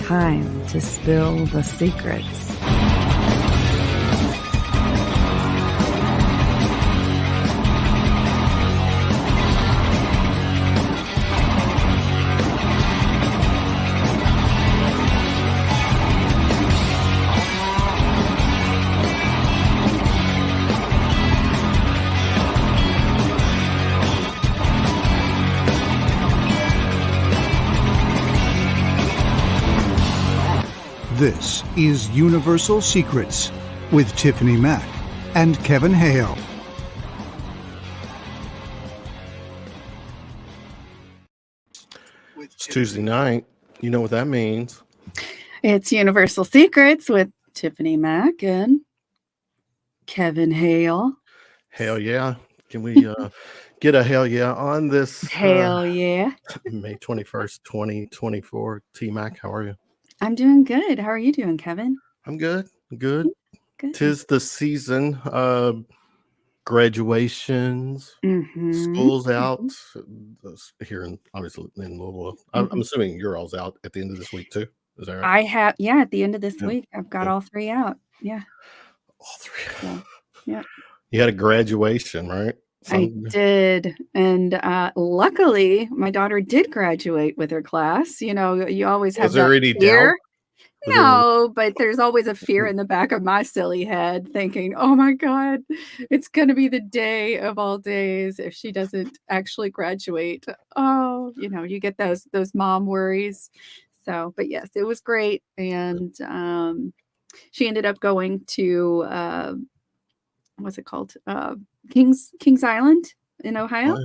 time to spill the secrets. This is Universal Secrets with Tiffany Mack and Kevin Hale. It's Tuesday night. You know what that means. It's Universal Secrets with Tiffany Mack and Kevin Hale. Hell yeah. Can we get a hell yeah on this? Hell yeah. May 21st, 2024. T-Mac, how are you? I'm doing good. How are you doing, Kevin? I'm good. Good. Good. 'Tis the season of graduations, school's out here in, obviously, in Louisville. I'm assuming you're all's out at the end of this week too. Is that right? I have, at the end of this week, I've got all three out. Yeah. All three. So, yeah. You had a graduation, right? I did. And luckily, my daughter did graduate with her class. You know, you always have Was there any fear. doubt? No, but there's always a fear in the back of my silly head thinking, oh my God, it's going to be the day of all days if she doesn't actually graduate. Oh, you know, you get those mom worries. So, but yes, it was great. And she ended up going to, what's it called? Kings Island in Ohio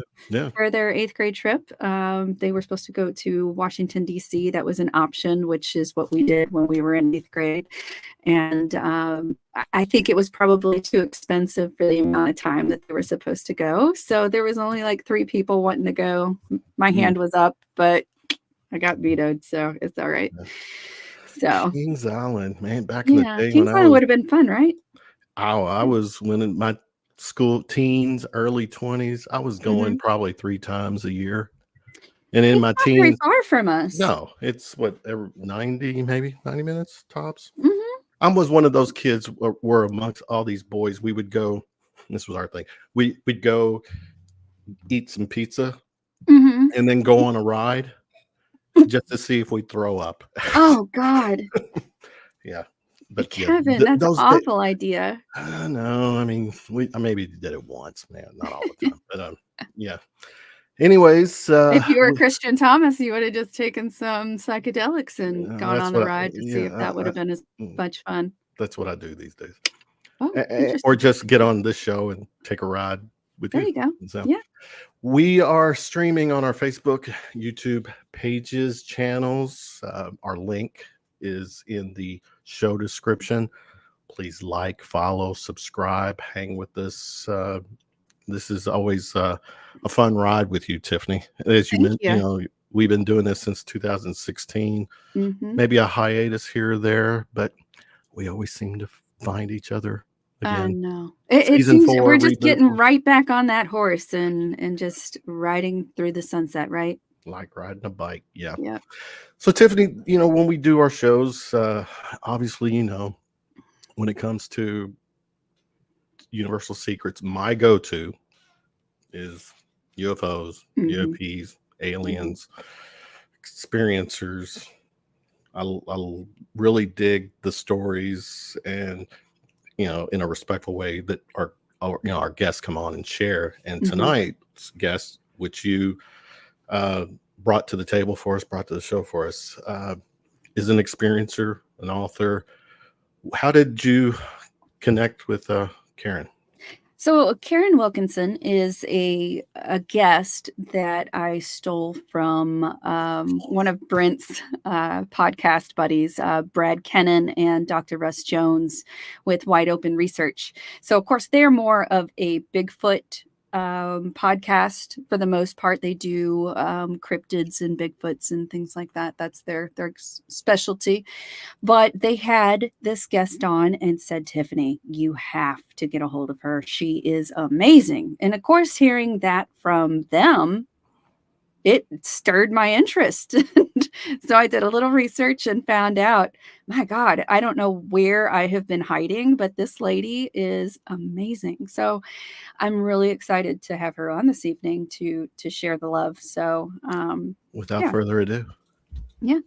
for their 8th grade trip. They were supposed to go to Washington, D.C. That was an option, which is what we did when we were in 8th grade. And I think it was probably too expensive for the amount of time that they were supposed to go. So there was only like 3 people wanting to go. My hand was up, but I got vetoed, so it's all right. So Kings Island, man, back in the day. Kings Island would have been fun, right? Oh, I was when in my school teens, early 20s. I was going probably 3 times a year. And in my teens, very far from us. No, it's what, 90 minutes tops. I was one of those kids were amongst all these boys. We would go. This was our thing. We'd go eat some pizza and then go on a ride just to see if we'd throw up. Oh God. Yeah. But Kevin, that's an awful idea. No, I mean, I maybe did it once, man, not all the time. But yeah. Anyways, if you were Christian Thomas, you would have just taken some psychedelics and gone on the ride to see if that would have been as much fun. That's what I do these days. Oh, or just get on this show and take a ride with you. There you go. So, yeah. We are streaming on our Facebook, YouTube pages, channels. Our link is in the show description. Please like, follow, subscribe, hang with us. This is always a fun ride with you, Tiffany. As you mentioned, we've been doing this since 2016. Maybe a hiatus here or there, but we always seem to find each other again. No, it seems we're just getting right back on that horse and just riding through the sunset, right? Like riding a bike. Yeah. Yeah. So Tiffany, you know, when we do our shows, obviously, you know, when it comes to Universal Secrets, my go-to is UFOs, UAPs, aliens, experiencers. I really dig the stories and, you know, in a respectful way that our guests come on and share. And tonight's guest, which you brought to the table for us, brought to the show for us, is an experiencer, an author. How did you connect with Karin? So Karin Wilkinson is a guest that I stole from one of Brent's podcast buddies, Brad Kennan and Dr. Russ Jones with Wide Open Research. So, of course, they're more of a Bigfoot podcast for the most part. They do cryptids and Bigfoots and things like that. That's their specialty. But they had this guest on and said, Tiffany, you have to get a hold of her. She is amazing. And of course, hearing that from them, it stirred my interest. So I did a little research and found out, my God, I don't know where I have been hiding, but this lady is amazing. So I'm really excited to have her on this evening to share the love. So Without yeah, further ado, yeah.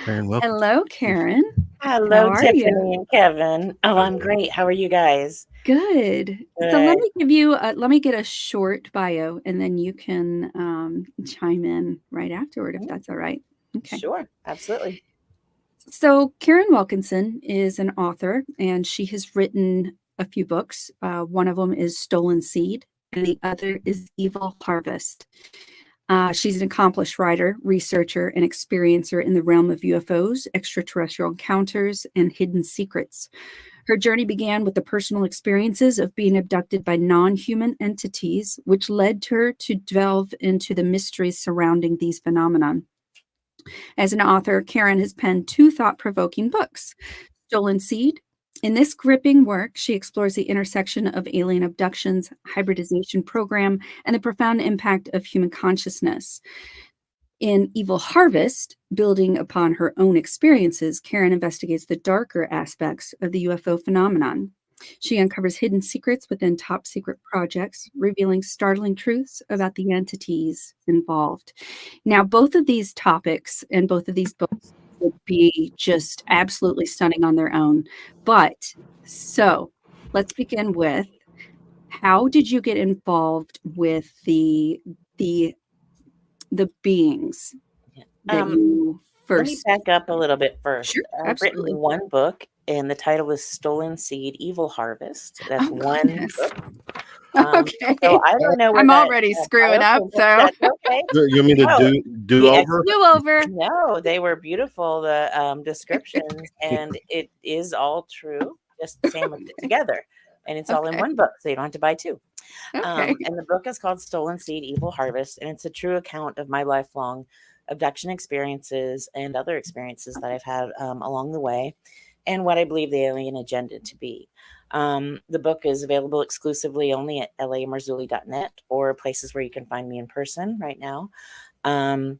Karin Wilkinson. Hello, Karen. Hello, How are Tiffany you? and Kevin. Oh, I'm great. How are you guys? Good. So let Good. me give you let me get a short bio and then you can chime in right afterward if Mhm. that's all right. Okay. Sure, absolutely. So Karin Wilkinson is an author and she has written a few books. One of them is Stolen Seed and the other is Evil Harvest. She's an accomplished writer, researcher, and experiencer in the realm of UFOs, extraterrestrial encounters, and hidden secrets. Her journey began with the personal experiences of being abducted by non-human entities, which led her to delve into the mysteries surrounding these phenomena. As an author, Karin has penned 2 thought-provoking books, Stolen Seed. In this gripping work, she explores the intersection of alien abductions, hybridization program, and the profound impact of human consciousness. In Evil Harvest, building upon her own experiences, Karin investigates the darker aspects of the UFO phenomenon. She uncovers hidden secrets within top secret projects, revealing startling truths about the entities involved. Now, both of these topics and both of these books would be just absolutely stunning on their own. But so let's begin with, how did you get involved with the the beings Yeah. that you Let me first. back up a little bit first. Sure, I've written absolutely. one book, and the title is Stolen Seed, Evil Harvest. That's Oh, one goodness. book. So Okay. I don't know where I'm that already screwing title up, came from. so That's okay. You want me to No, do the over? do over. No, they were beautiful, the descriptions, and it is all true, just sandwiched it together. And it's all in Okay. one book, so you don't have to buy two. Okay. And the book is called Stolen Seed, Evil Harvest, and it's a true account of my lifelong abduction experiences and other experiences that I've had along the way, and what I believe the alien agenda to be. The book is available exclusively only at lamarzulli.net or places where you can find me in person right now. And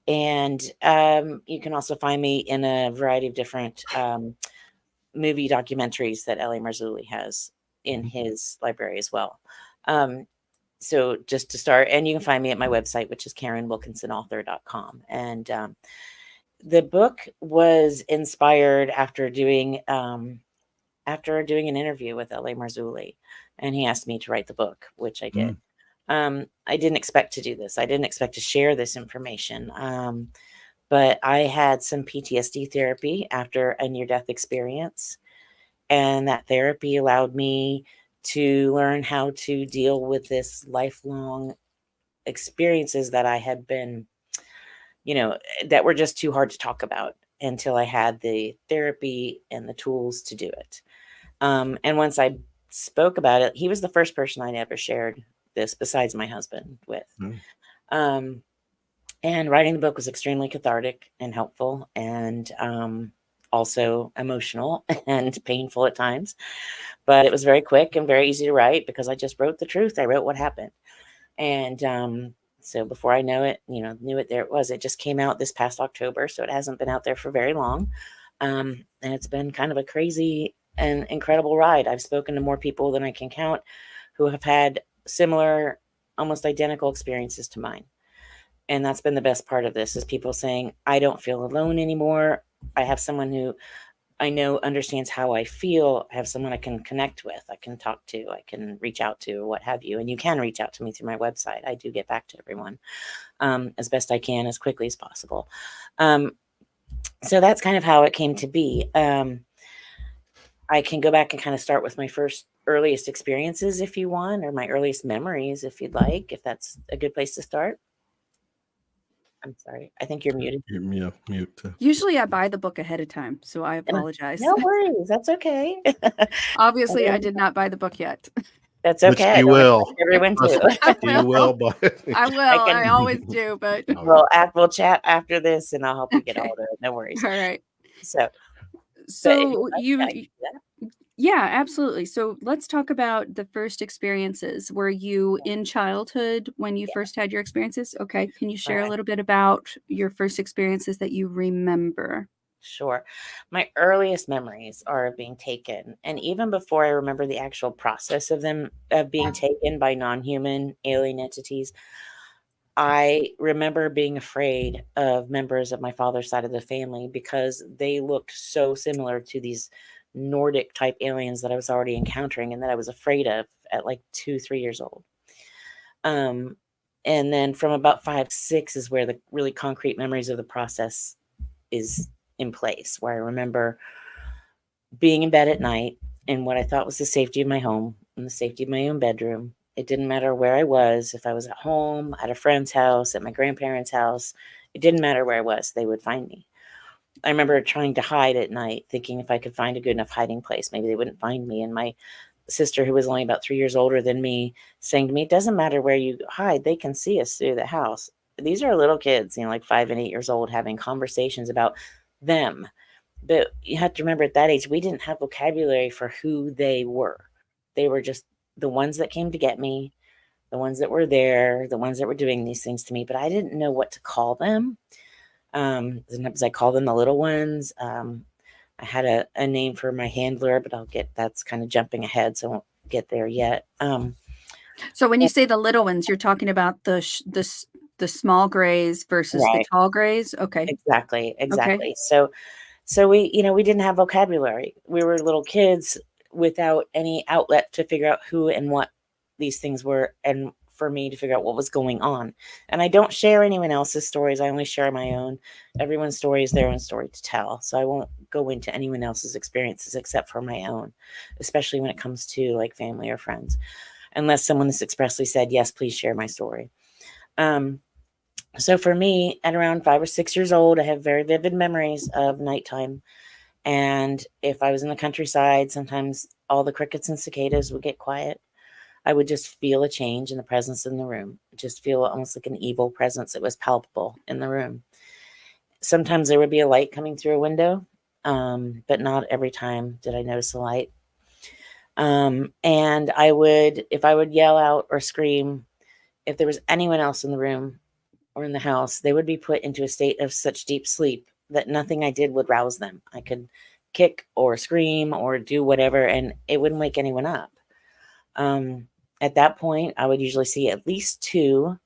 you can also find me in a variety of different movie documentaries that L.A. Marzulli has in his library as well. So just to start, and you can find me at my website, which is KarinWilkinsonAuthor.com. And the book was inspired after doing an interview with L.A. Marzulli, and he asked me to write the book, which I did. I didn't expect to do this. I didn't expect to share this information. But I had some PTSD therapy after a near-death experience. And that therapy allowed me to learn how to deal with this lifelong experiences that I had been, that were just too hard to talk about until I had the therapy and the tools to do it. And once I spoke about it, he was the first person I ever shared this besides my husband with. And writing the book was extremely cathartic and helpful, and also emotional and painful at times. But it was very quick and very easy to write because I just wrote the truth. I wrote what happened. And so before I knew it, there it was. It just came out this past October, so it hasn't been out there for very long. And it's been kind of a crazy and incredible ride. I've spoken to more people than I can count who have had similar, almost identical experiences to mine. And that's been the best part of this, is people saying, I don't feel alone anymore. I have someone who I know understands how I feel. I have someone I can connect with, I can talk to, I can reach out to, or what have you. And you can reach out to me through my website. I do get back to everyone as best I can, as quickly as possible. So that's kind of how it came to be. I can go back and kind of start with my earliest experiences if you want, or my earliest memories if you'd like, if that's a good place to start. I'm sorry. I think you're muted. Yeah, mute. Usually I buy the book ahead of time, so I apologize. No worries. That's okay. Obviously, I did not buy the book yet. That's Which okay. you will. Everyone too. You will, but I will. I always do, but We'll chat after this, and I'll help you get all of it. No worries. all right. So So you Yeah, absolutely. So let's talk about the first experiences. Were you in childhood when you Yeah, first had your experiences? Okay. Can you share a right. little bit about your first experiences that you remember? Sure. My earliest memories are of being taken. And even before I remember the actual process of them of being taken by non-human alien entities, I remember being afraid of members of my father's side of the family because they looked so similar to these Nordic type aliens that I was already encountering and that I was afraid of at like 2, 3 years old. Um, and then from about 5, 6 is where the really concrete memories of the process is in place, where I remember being in bed at night in what I thought was the safety of my home and the safety of my own bedroom. It didn't matter where I was, if I was at home, at a friend's house, at my grandparents' house, it didn't matter where I was, they would find me. I remember trying to hide at night, thinking if I could find a good enough hiding place, maybe they wouldn't find me. And my sister, who was only about 3 years older than me, saying to me, "It doesn't matter where you hide, they can see us through the house." These are little kids, like 5 and 8 years old, having conversations about them. But you have to remember at that age, we didn't have vocabulary for who they were. They were just the ones that came to get me, the ones that were there, the ones that were doing these things to me, but I didn't know what to call them. Sometimes I call them the little ones. I had a name for my handler, but that's kind of jumping ahead, so I won't get there yet. So when you say the little ones, you're talking about the small grays versus the Right. tall grays? Okay. Exactly, Okay. exactly. So we didn't have vocabulary. We were little kids without any outlet to figure out who and what these things were, and for me to figure out what was going on. And I don't share anyone else's stories. I only share my own. Everyone's story is their own story to tell. So I won't go into anyone else's experiences except for my own, especially when it comes to like family or friends, unless someone has expressly said, "Yes, please share my story." Um, so for me, at around 5 or 6 years old, I have very vivid memories of nighttime. And if I was in the countryside, sometimes all the crickets and cicadas would get quiet. I would just feel a change in the presence in the room, just feel almost like an evil presence that was palpable in the room. Sometimes there would be a light coming through a window, but not every time did I notice a light. And if I would yell out or scream, if there was anyone else in the room or in the house, they would be put into a state of such deep sleep that nothing I did would rouse them. I could kick or scream or do whatever, and it wouldn't wake anyone up. Um, at that point, I would usually see at least two,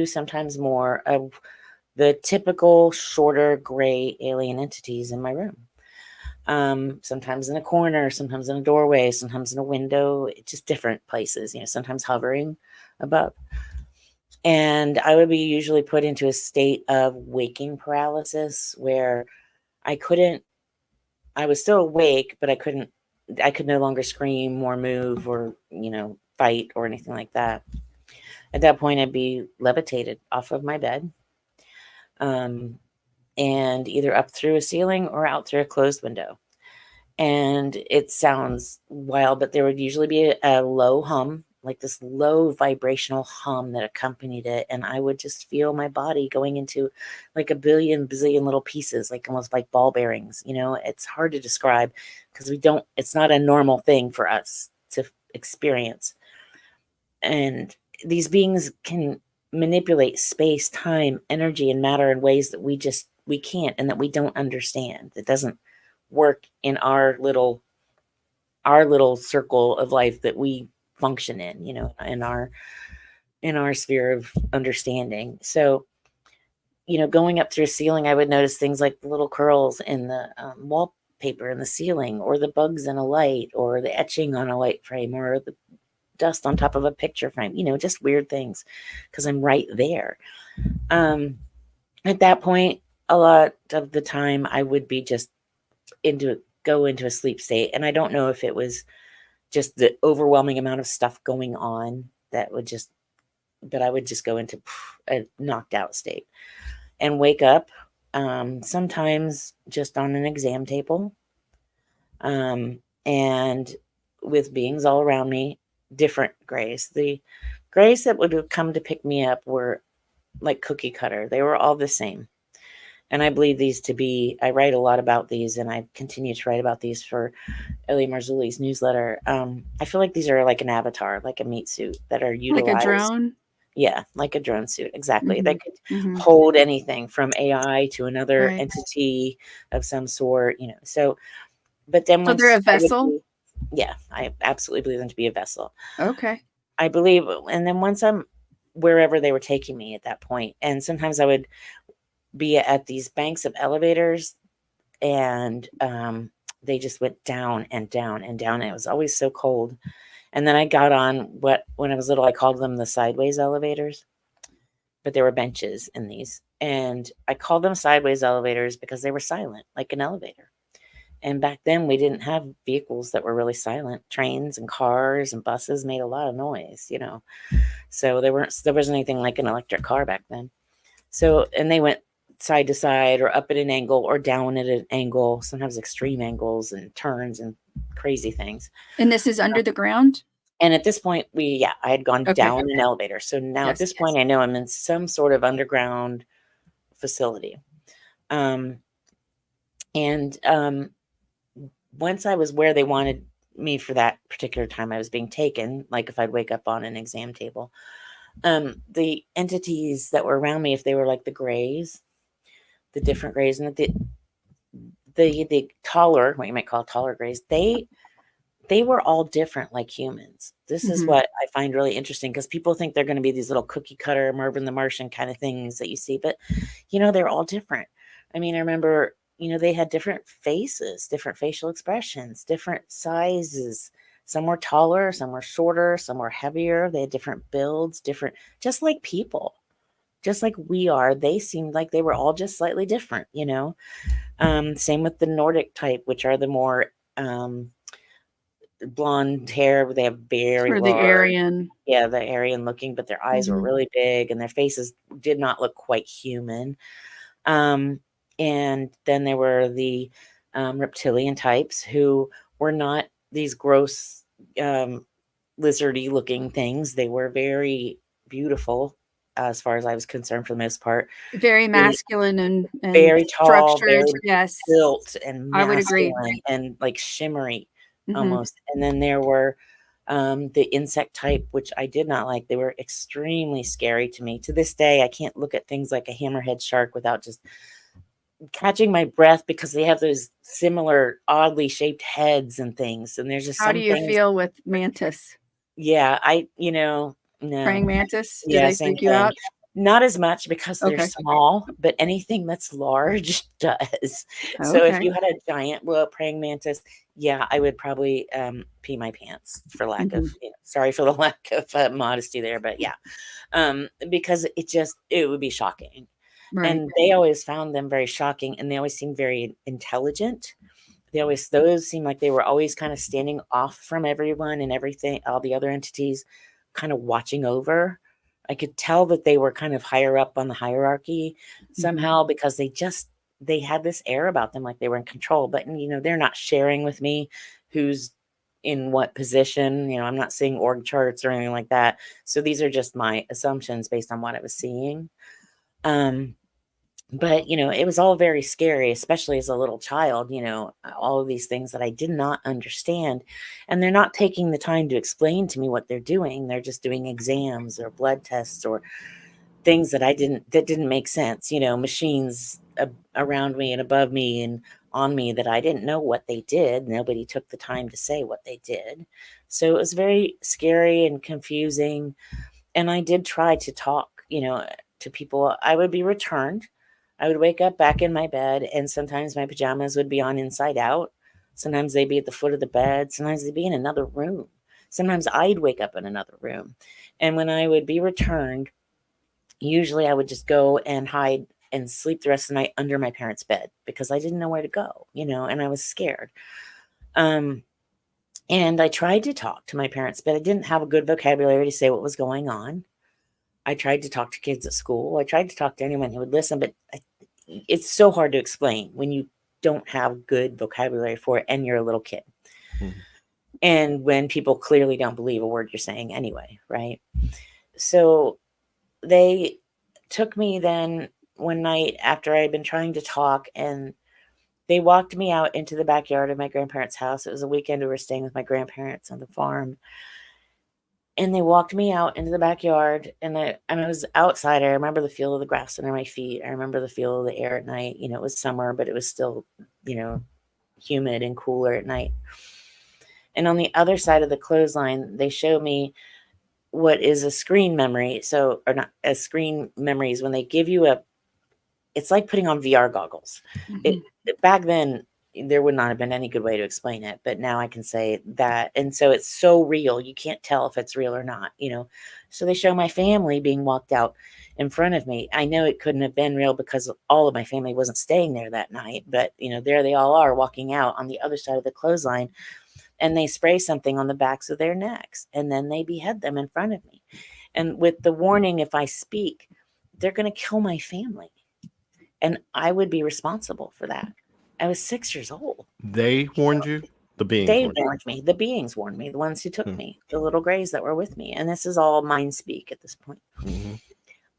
sometimes more of the typical shorter gray alien entities in my room. Sometimes in a corner, sometimes in a doorway, sometimes in a window, just different places, sometimes hovering above. And I would be usually put into a state of waking paralysis where I couldn't I was still awake, but I could no longer scream or move or, fight or anything like that. At that point, I'd be levitated off of my bed, um, and either up through a ceiling or out through a closed window. And it sounds wild, but there would usually be a low hum, like this low vibrational hum that accompanied it. And I would just feel my body going into like a bazillion little pieces, like almost like ball bearings. It's hard to describe because it's not a normal thing for us to experience. And these beings can manipulate space, time, energy, and matter in ways that we can't, and that we don't understand. It doesn't work in our little circle of life that we function in, in our sphere of understanding. So, going up through a ceiling, I would notice things like the little curls in the wallpaper in the ceiling, or the bugs in a light, or the etching on a light frame, or the dust on top of a picture frame, just weird things because I'm right there. Um, at that point, a lot of the time I would be just go into a sleep state. And I don't know if it was just the overwhelming amount of stuff going on but I would just go into a knocked out state and wake up, sometimes just on an exam table, and with beings all around me, different grays. The grays that would come to pick me up were like cookie cutter. They were all the same. And I believe these to be, I write a lot about these, and I continue to write about these for Ellie Marzulli's newsletter. I feel like these are like an avatar, like a meat suit that are Like a utilized. drone? Yeah, like a drone suit. Exactly. They could Mhm. hold anything from AI to another Right. entity of some sort, you know. So, but then So once they're a I would vessel? be, yeah, I absolutely believe them to be a vessel. Okay. I believe, and then once I'm wherever they were taking me at that point, and sometimes I would be at these banks of elevators, and they just went down and down and down. And it was always so cold. And then I got on what, when I was little, I called them the sideways elevators, but there were benches in these. And I called them sideways elevators because they were silent, like an elevator. And back then we didn't have vehicles that were really silent. Trains and cars and buses made a lot of noise, you know. So there wasn't anything like an electric car back then. So, and they went side to side or up at an angle or down at an angle, sometimes extreme angles and turns and crazy things. And this is under the ground? And at this point, I had gone Okay. down an elevator. So now at Yes. this point, I know I'm in some sort of underground facility. And once I was where they wanted me for that particular time I was being taken, like if I'd wake up on an exam table, the entities that were around me, if they were like the grays, the different grays, and the taller, what you might call taller grays, they were all different like humans. This is Mhm. what I find really interesting, because people think they're going to be these little cookie cutter Marvin the Martian kind of things that you see, but you know, they're all different. I mean, I remember, you know, they had different faces, different facial expressions, different sizes. Some were taller, some were shorter, some were heavier. They had different builds, different, just like people, just like we are. They seemed like they were all just slightly different, you know. Same with the Nordic type, which are the more blonde hair. They have very Or the large, Aryan. yeah, the Aryan looking, but their eyes were Mhm. really big and their faces did not look quite human. And then there were the reptilian types, who were not these gross lizardy looking things. They were very beautiful, as far as I was concerned, for the most part. Very Very, masculine and very tall, structured. very Yes. built and I would agree. masculine and like shimmery Mhm. almost. And then there were the insect type, which I did not like. They were extremely scary to me. To this day, I can't look at things like a hammerhead shark without just catching my breath, because they have those similar oddly shaped heads and things. And there's just How do some you things, feel with mantis? yeah, you know, Praying no. mantis? Do Yeah, they same freak you thing. out? Not as much because they're Okay. small, but anything that's large does. So if Okay. you had a giant blow-up praying mantis, yeah, I would probably pee my pants, for lack of, Mhm. sorry for the lack of modesty there, but yeah, because it would be shocking. Right. And they always found them very shocking, and they always seemed very intelligent. Those seemed like they were always kind of standing off from everyone and everything, all the other entities, kind of watching over. I could tell that they were kind of higher up on the hierarchy Mhm. somehow, because they had this air about them, like they were in control. But you know, they're not sharing with me who's in what position. You know, I'm not seeing org charts or anything like that. So these are just my assumptions based on what I was seeing. But, you know, it was all very scary, especially as a little child, you know, all of these things that I did not understand. And they're not taking the time to explain to me what they're doing. They're just doing exams or blood tests or things that didn't make sense, you know, machines around me and above me and on me that I didn't know what they did. Nobody took the time to say what they did. So it was very scary and confusing. And I did try to talk, you know, to people. I would be returned. I would wake up back in my bed, and sometimes my pajamas would be on inside out. Sometimes they'd be at the foot of the bed. Sometimes they'd be in another room. Sometimes I'd wake up in another room. And when I would be returned, usually I would just go and hide and sleep the rest of the night under my parents' bed, because I didn't know where to go, you know, and I was scared. Um, and I tried to talk to my parents, but I didn't have a good vocabulary to say what was going on. I tried to talk to kids at school. I tried to talk to anyone who would listen, but it's so hard to explain when you don't have good vocabulary for it and you're a little kid. Mhm. And when people clearly don't believe a word you're saying anyway, right? So they took me then one night after I had been trying to talk, and they walked me out into the backyard of my grandparents' house. It was a weekend. We were staying with my grandparents on the farm. And they walked me out into the backyard, and I was outside. I remember the feel of the grass under my feet. I remember the feel of the air at night. You know, it was summer, but it was still, you know, humid and cooler at night. And on the other side of the clothesline, they show me what is a screen memory. So, or not a screen memories, when they give you it's like putting on VR goggles. Back then, there would not have been any good way to explain it, but now I can say that. And so it's so real, you can't tell if it's real or not, you know. So they show my family being walked out in front of me. I know it couldn't have been real because all of my family wasn't staying there that night, but you know, there they all are walking out on the other side of the clothesline, and they spray something on the backs of their necks, and then they behead them in front of me. And with the warning, if I speak, they're going to kill my family, and I would be responsible for that. I was 6 years old. They warned you? The beings They warned you? warned me. The beings warned me, the ones who took me, the little grays that were with me. And this is all mind speak at this point.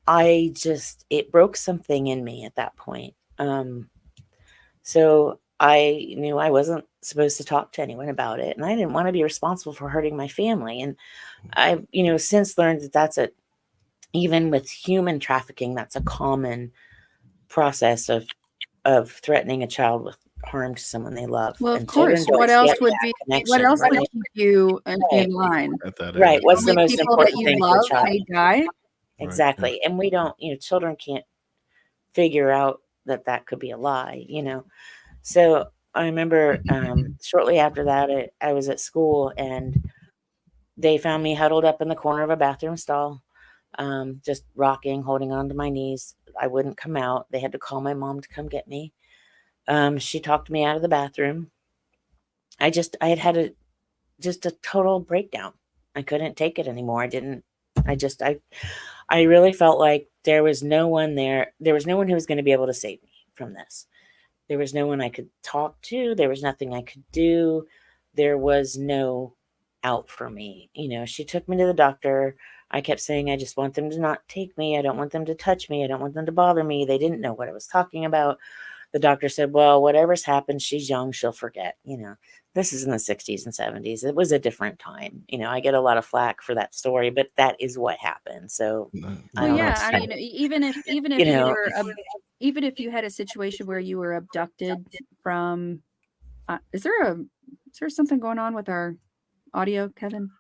It broke something in me at that point. So I knew I wasn't supposed to talk to anyone about it. And I didn't want to be responsible for hurting my family. And I've, you know, since learned that even with human trafficking, that's a common process of threatening a child with harm to someone they love. Well, of And course. children What don't else get would that be? connection, What else would right? keep you in Right. line? At that Right. age. What's the Only most people that important you thing for a love child? may die. Exactly. And we don't, you know, children can't figure out that could be a lie, you know. So I remember shortly after that, I was at school, and they found me huddled up in the corner of a bathroom stall, just rocking, holding on to my knees. I wouldn't come out. They had to call my mom to come get me. She talked me out of the bathroom. I had a total breakdown. I couldn't take it anymore. I really felt like there was no one there. There was no one who was going to be able to save me from this. There was no one I could talk to. There was nothing I could do. There was no out for me. You know, she took me to the doctor. I kept saying, I just want them to not take me. I don't want them to touch me. I don't want them to bother me. They didn't know what I was talking about. The doctor said, well, whatever's happened, she's young, she'll forget. You know, this is in the 60s and 70s. It was a different time. You know, I get a lot of flack for that story, but that is what happened. So I Well, don't yeah. know. I mean, even if You you know, were even if you had a situation where you were abducted from, is there something going on with our audio, Kevin?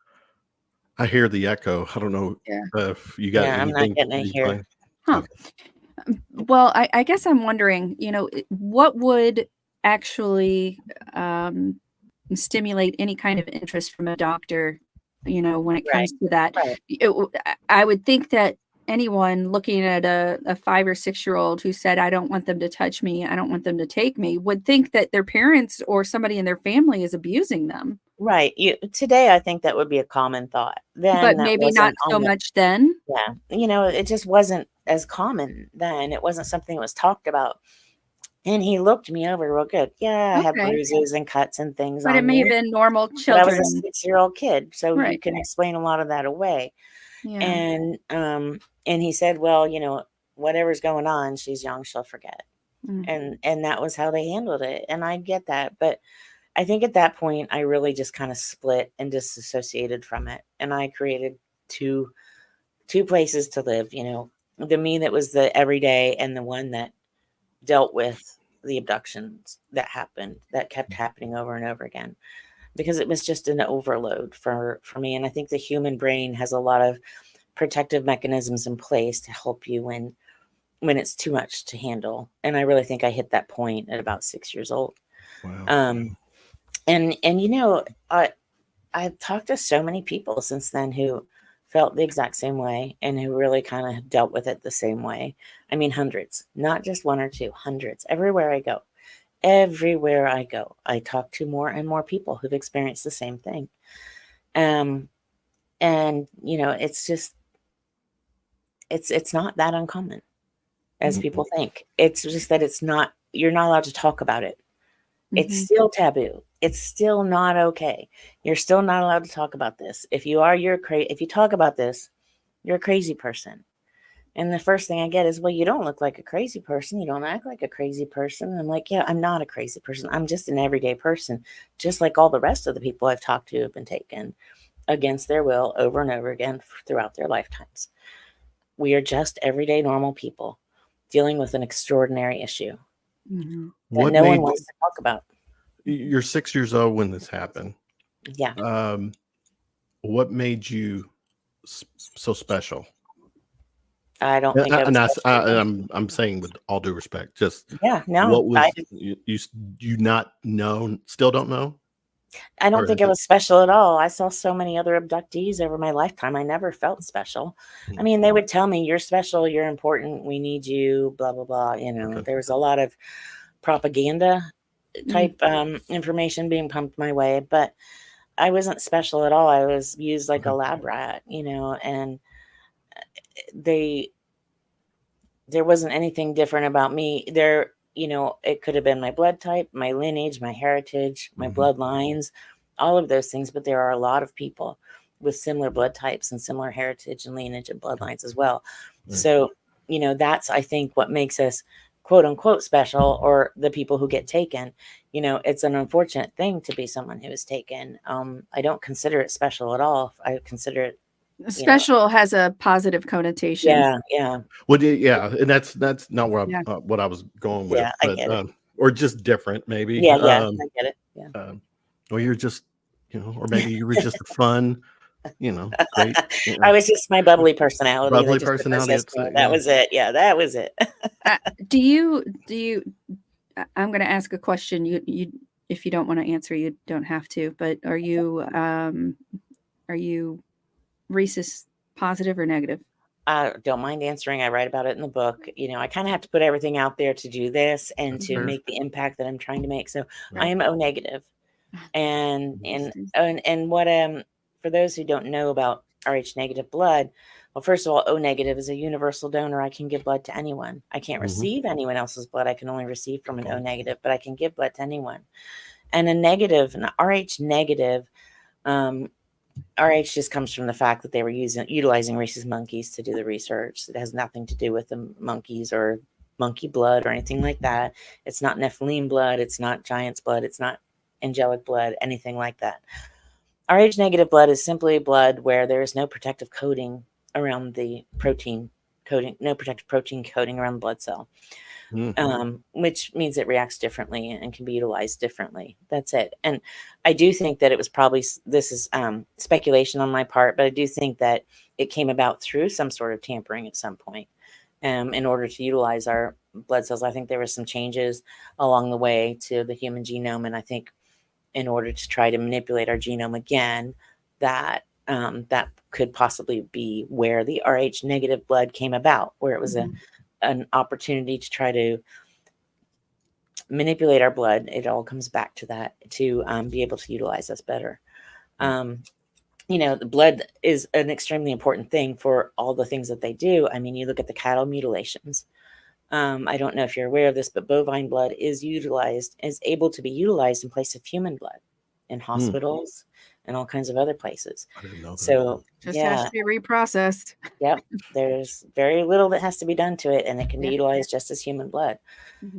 I hear the echo. I don't know Yeah. if you got Yeah, I'm not anything. getting it you here. play? Huh. Well, I guess I'm wondering, you know, what would actually stimulate any kind of interest from a doctor, you know, when it Right. comes to that. Right. I would think that anyone looking at a 5 or 6-year-old who said, I don't want them to touch me, I don't want them to take me, would think that their parents or somebody in their family is abusing them. Right. Today, I think that would be a common thought. Then But that maybe not wasn't so on the, much then. yeah. You know, it just wasn't as common then. It wasn't something that was talked about. And he looked me over real good. Yeah, I have Okay. bruises and cuts and things But it on may me. have been normal But I was children. a 6-year-old kid, so you Right. can explain a lot of that away. Yeah. And he said, well, you know, whatever's going on, she's young, she'll forget. Mm. And that was how they handled it. And I get that. But I think at that point, I really just kind of split and disassociated from it. And I created two places to live, you know, the me that was the everyday, and the one that dealt with the abductions that kept happening over and over again, because it was just an overload for me. And I think the human brain has a lot of protective mechanisms in place to help you when it's too much to handle. And I really think I hit that point at about 6 years old. Wow. And you know, I've talked to so many people since then who felt the exact same way and who really kind of dealt with it the same way. I mean, hundreds, not just one or two, hundreds. Everywhere I go, I talk to more and more people who've experienced the same thing. And you know, it's just, it's not that uncommon as people think. It's just that you're not allowed to talk about it. It's still taboo. It's still not okay. You're still not allowed to talk about this. If you are, if you talk about this, you're a crazy person. And the first thing I get is, well, you don't look like a crazy person. You don't act like a crazy person. And I'm like, yeah, I'm not a crazy person. I'm just an everyday person, just like all the rest of the people I've talked to have been taken against their will over and over again throughout their lifetimes. We are just everyday normal people dealing with an extraordinary issue that What no one made wants to talk about. you're 6 years old when this happened? Yeah. What made you so special? I don't think I was special. I'm saying with all due respect, just Yeah, no, what was you not know, still don't know? I don't Or think is I it? was special at all. I saw so many other abductees over my lifetime. I never felt special. I mean, they would tell me, you're special, you're important, we need you, blah, blah, blah. You know, Okay. there was a lot of propaganda type information being pumped my way, but I wasn't special at all. I was used like a lab rat, you know, and there wasn't anything different about me. There, you know, it could have been my blood type, my lineage, my heritage, my bloodlines, all of those things. But there are a lot of people with similar blood types and similar heritage and lineage and bloodlines as well. So, you know, that's, I think, what makes us quote unquote special, or the people who get taken. You know, it's an unfortunate thing to be someone who is taken. I don't consider it special at all. I consider it, Special has a positive connotation. yeah. Well, yeah, and that's not Yeah. what I was going with, Yeah, I but get it. or just different, maybe. Yeah, I get it. Yeah. Or you're just, or maybe you were just a fun, great, I was just my bubbly personality that bubbly just took us personality. It's, yesterday. That yeah. was it. Yeah, that was it. Do you I'm going to ask a question. You if you don't want to answer, you don't have to, but are you rhesus positive or negative? I don't mind answering. I write about it in the book. You know, I kind of have to put everything out there to do this and That's to fair. make the impact that I'm trying to make. So I Right. am O negative. And what for those who don't know about Rh negative blood, well, first of all, O negative is a universal donor. I can give blood to anyone. I can't receive anyone else's blood. I can only receive from an O negative, but I can give blood to anyone. And an Rh negative, Rh just comes from the fact that they were utilizing rhesus monkeys to do the research. It has nothing to do with the monkeys or monkey blood or anything like that. It's not Nephilim blood. It's not giant's blood. It's not angelic blood, anything like that. Rh negative blood is simply blood where there is no protective coating around the protein coating, no protective protein coating around the blood cell. Which means it reacts differently and can be utilized differently. That's it. And I do think that it was probably, this is speculation on my part, but I do think that it came about through some sort of tampering at some point in order to utilize our blood cells. I think there were some changes along the way to the human genome. And I think in order to try to manipulate our genome again, that that could possibly be where the Rh negative blood came about, where it was an opportunity to try to manipulate our blood. It all comes back to that, to be able to utilize us better. The blood is an extremely important thing for all the things that they do. I mean, you look at the cattle mutilations. I don't know if you're aware of this, but bovine blood is able to be utilized in place of human blood in hospitals and all kinds of other places. I didn't know that. So Just has to be reprocessed. Yep. There's very little that has to be done to it, and it can be utilized just as human blood.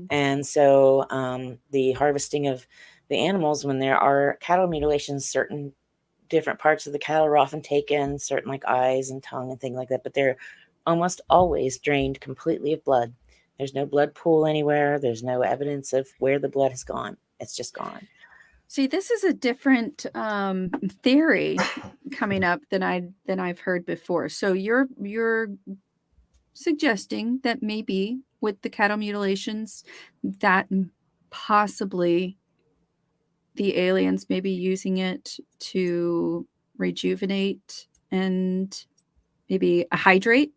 And so the harvesting of the animals, when there are cattle mutilations, certain different parts of the cattle are often taken, certain like eyes and tongue and things like that, but they're almost always drained completely of blood. There's no blood pool anywhere. There's no evidence of where the blood has gone. It's just gone. See, this is a different theory coming up than I've heard before. So you're suggesting that maybe with the cattle mutilations, that possibly the aliens may be using it to rejuvenate and maybe hydrate.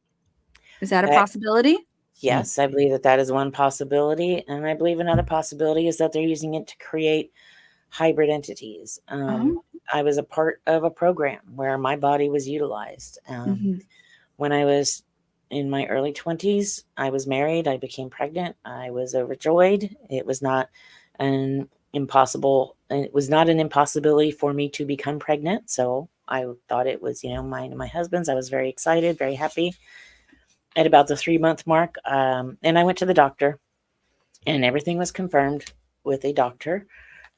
Is that a possibility? Yes, I believe that is one possibility. And I believe another possibility is that they're using it to create hybrid entities. I was a part of a program where my body was utilized. When I was in my early 20s, I was married. I became pregnant. I was overjoyed. It was not an impossibility for me to become pregnant. So I thought it was, mine and my husband's. I was very excited, very happy. at about the 3-month mark, and I went to the doctor, and everything was confirmed with a doctor,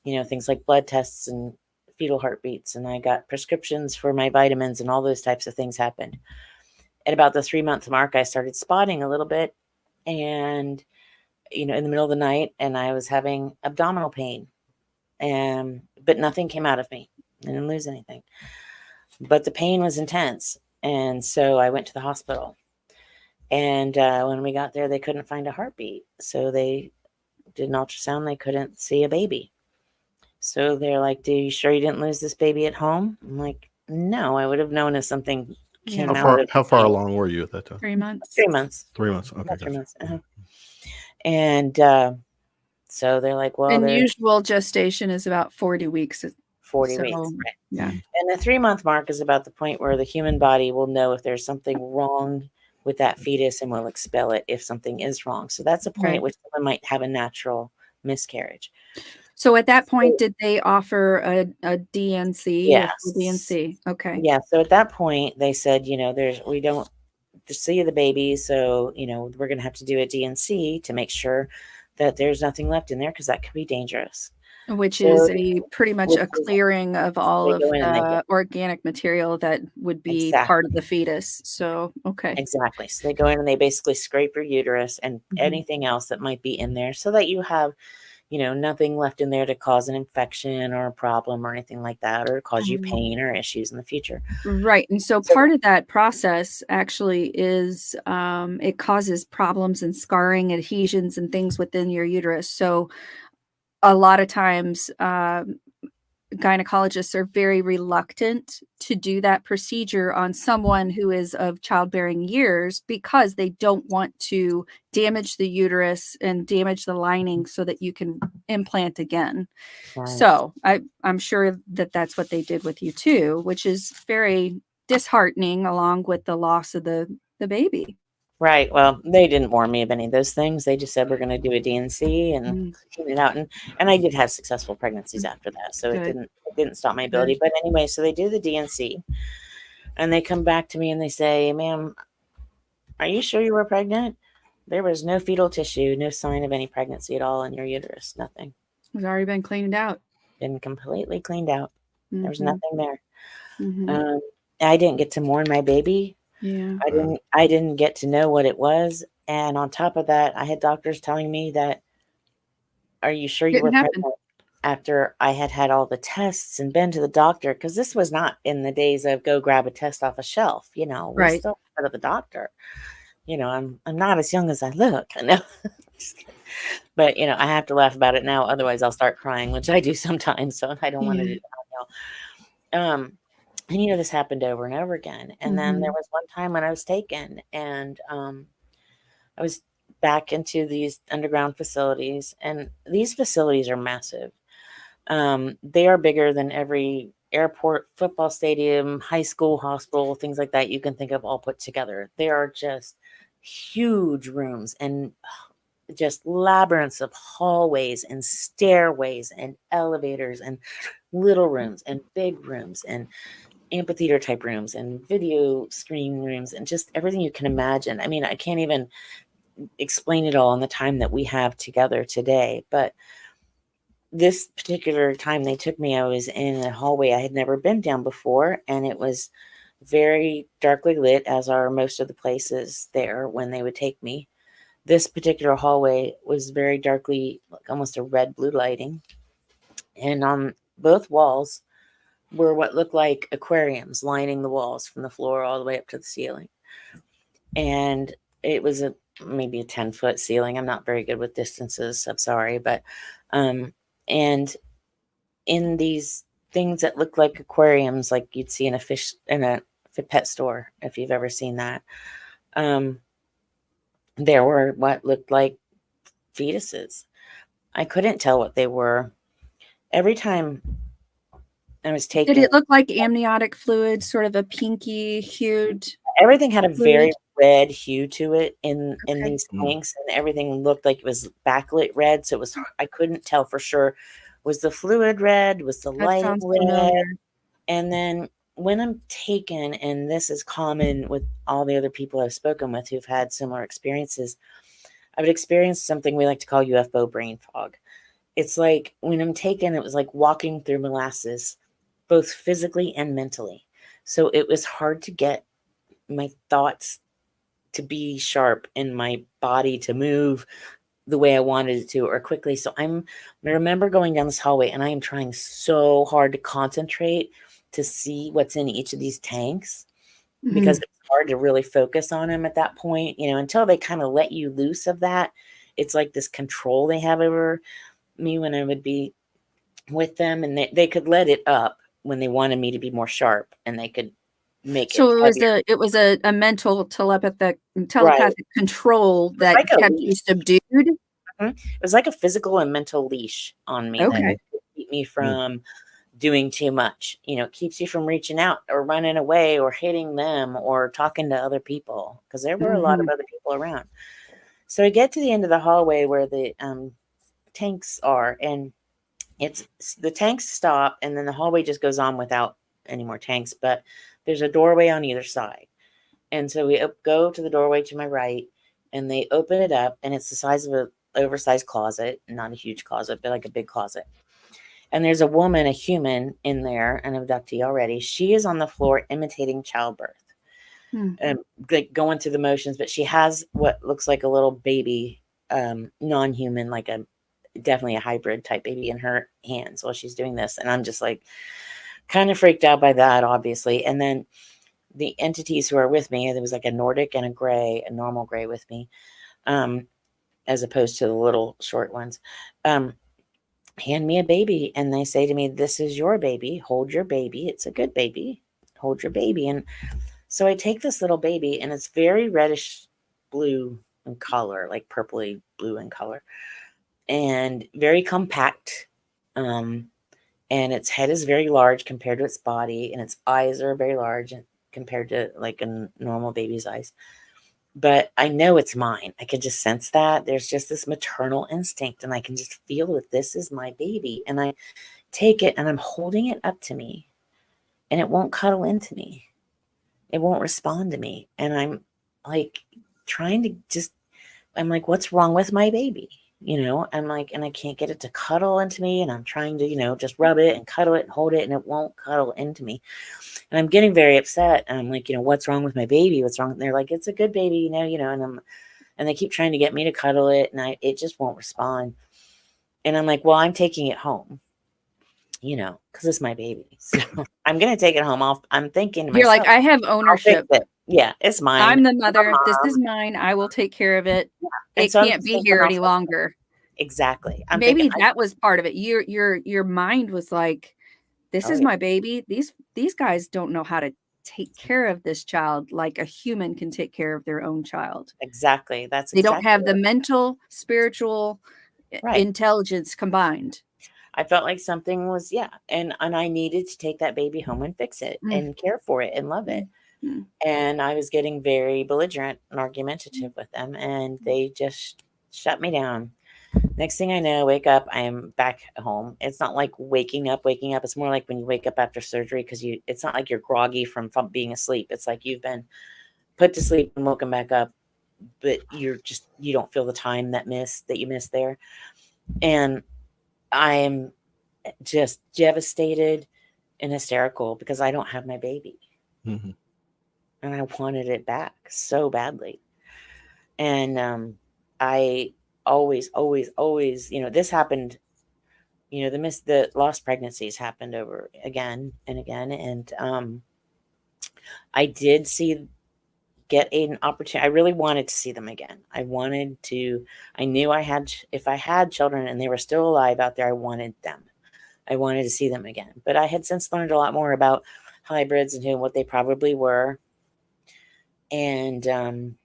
things like blood tests and fetal heartbeats, and I got prescriptions for my vitamins, and all those types of things happened. At about the 3-month mark, I started spotting a little bit, and in the middle of the night, and I was having abdominal pain, but nothing came out of me. I didn't lose anything, but the pain was intense, and so I went to the hospital. And when we got there, they couldn't find a heartbeat, so they did an ultrasound. They couldn't see a baby. So they're like, "Do you sure you didn't lose this baby at home?" I'm like, "No, I would have known if something Yeah. came out of How far me." along were you at that time? 3 months. 3 months. 3 months. Okay, About 3 gotcha. months. And so they're like, "Well, And there's usual gestation is about 40 weeks. 40 So, weeks." Right. yeah. And the 3-month mark is about the point where the human body will know if there's something wrong with that fetus and will expel it if something is wrong. So that's a point Right. at which someone might have a natural miscarriage. So at that point, did they offer a DNC? Yes. A full DNC? Okay. Yeah. So at that point, they said, we don't see the baby, so we're going to have to do a DNC to make sure that there's nothing left in there, because that could be dangerous. Which So- is pretty much which a is- clearing of all they of go in and they the organic material that would be Exactly. part of the fetus. So, okay. Exactly. So they go in and they basically scrape your uterus and Mhm. anything else that might be in there, so that you have, nothing left in there to cause an infection or a problem or anything like that, or cause you pain or issues in the future. Right. And so So- part of that process actually is it causes problems and scarring, adhesions, and things within your uterus. So a lot of times gynecologists are very reluctant to do that procedure on someone who is of childbearing years, because they don't want to damage the uterus and damage the lining so that you can implant again. Right. So I'm sure that that's what they did with you too, which is very disheartening, along with the loss of the baby. Right. Well, they didn't warn me of any of those things. They just said, we're going to do a DNC and Mm. clean it out. And I did have successful pregnancies after that, so Good. it didn't stop my ability. But anyway, so they do the DNC, and they come back to me and they say, "Ma'am, are you sure you were pregnant? There was no fetal tissue, no sign of any pregnancy at all in your uterus. Nothing. It's already been cleaned out. Been completely cleaned out. There was Mhm. nothing there." Mhm. I didn't get to mourn my baby. Yeah. I didn't get to know what it was. And on top of that, I had doctors telling me that, "Are you sure you were Didn't happen. pregnant?" After I had had all the tests and been to the doctor, because this was not in the days of go grab a test off a shelf. We Right. still go to the doctor. I'm not as young as I look. I know. Just kidding. But I have to laugh about it now, otherwise I'll start crying, which I do sometimes. So I don't want to do that now. And this happened over and over again. And then there was one time when I was taken, and I was back into these underground facilities, and these facilities are massive. They are bigger than every airport, football stadium, high school, hospital, things like that you can think of all put together. They are just huge rooms, and just labyrinths of hallways and stairways and elevators and little rooms and big rooms and amphitheater type rooms and video screen rooms and just everything you can imagine. I mean, I can't even explain it all in the time that we have together today. But this particular time they took me, I was in a hallway I had never been down before, and it was very darkly lit, as are most of the places there when they would take me. This particular hallway was very darkly, like almost a red blue lighting, and on both walls were what looked like aquariums lining the walls from the floor all the way up to the ceiling. And it was maybe a 10-foot ceiling. I'm not very good with distances, I'm sorry. But and in these things that look like aquariums, like you'd see in a pet store, if you've ever seen that, there were what looked like fetuses. I couldn't tell what they were. Every time I was taken, Did it look like amniotic fluid, sort of a pinky hued? everything had a very fluid? red hue to it in Okay. these tanks, and everything looked like it was backlit red. So it was, I couldn't tell for sure. Was the fluid red? Was the That lighting sounds red? familiar. And then when I'm taken, and this is common with all the other people I've spoken with who've had similar experiences, I would experience something we like to call UFO brain fog. It's like when I'm taken, it was like walking through molasses, both physically and mentally. So it was hard to get my thoughts to be sharp and my body to move the way I wanted it to or quickly. So I remember going down this hallway and I am trying so hard to concentrate to see what's in each of these tanks because it's hard to really focus on them at that point, until they kind of let you loose of that. It's like this control they have over me when I would be with them, and they could let it up when they wanted me to be more sharp, and they could make it So heavier. it was a mental telepathic Right. control It was that like a kept you leash. subdued? It was like a physical and mental leash on me that Okay. would keep me from doing too much. It keeps you from reaching out or running away or hitting them or talking to other people, because there were a lot of Mhm. other people around. So I get to the end of the hallway where the tanks are, and the tanks stop, and then the hallway just goes on without any more tanks, but there's a doorway on either side. And so we go to the doorway to my right, and they open it up, and it's the size of an oversized closet, not a huge closet, but like a big closet. And there's a woman, a human in there, an abductee already. She is on the floor imitating childbirth, Hmm. like going through the motions, but she has what looks like a little baby, non-human, like definitely a hybrid type baby in her hands while she's doing this. And I'm just like kind of freaked out by that, obviously. And then the entities who are with me, there was like a Nordic and a normal gray with me, as opposed to the little short ones, hand me a baby. And they say to me, "This is your baby. Hold your baby. It's a good baby. Hold your baby." And so I take this little baby, and it's very reddish blue in color, like purpley blue in color, and very compact. And its head is very large compared to its body, and its eyes are very large compared to like a normal baby's eyes. But I know it's mine. I can just sense that. There's just this maternal instinct, and I can just feel that this is my baby. And I take it, and I'm holding it up to me, and it won't cuddle into me. It won't respond to me. And I'm like trying to I'm like, what's wrong with my baby? I'm like, and I can't get it to cuddle into me. And I'm trying to, just rub it and cuddle it and hold it, and it won't cuddle into me. And I'm getting very upset. And I'm like, what's wrong with my baby? What's wrong? And they're like, it's a good baby, and they keep trying to get me to cuddle it, and it just won't respond. And I'm like, well, I'm taking it home, because it's my baby. So I'm going to take it home. I'm thinking to You're like, myself, "I have I'll fix ownership. it. Yeah, it's mine. I'm the I'm a mother. This is mom. mine. I will take care of it. Yeah. And It so I'm can't just be thinking here any also, longer." exactly. I'm thinking, Maybe that was part of it. Your mind was like, "This oh is yeah, my baby. These guys don't know how to take care of this child like a human can take care of their own child. exactly. That's They don't exactly have the it. mental, spiritual Right. intelligence combined." I felt like something was, yeah. And I needed to take that baby home and fix it Mm, and care for it and love it. mm, mm. And I was getting very belligerent and argumentative with them, and they just shut me down. Next thing I know, I wake up, I am back at home. It's not like waking up. It's more like when you wake up after surgery, because it's not like you're groggy from being asleep. It's like you've been put to sleep and woken back up, but you don't feel the time that you missed there. And I am just devastated and hysterical because I don't have my baby, Mm-hmm. and I wanted it back so badly. And I always, this happened. The lost pregnancies happened over again and again, and I did get an opportunity. I really wanted to see them again. I knew if I had children and they were still alive out there, I wanted them. I wanted to see them again. But I had since learned a lot more about hybrids and what they probably were. And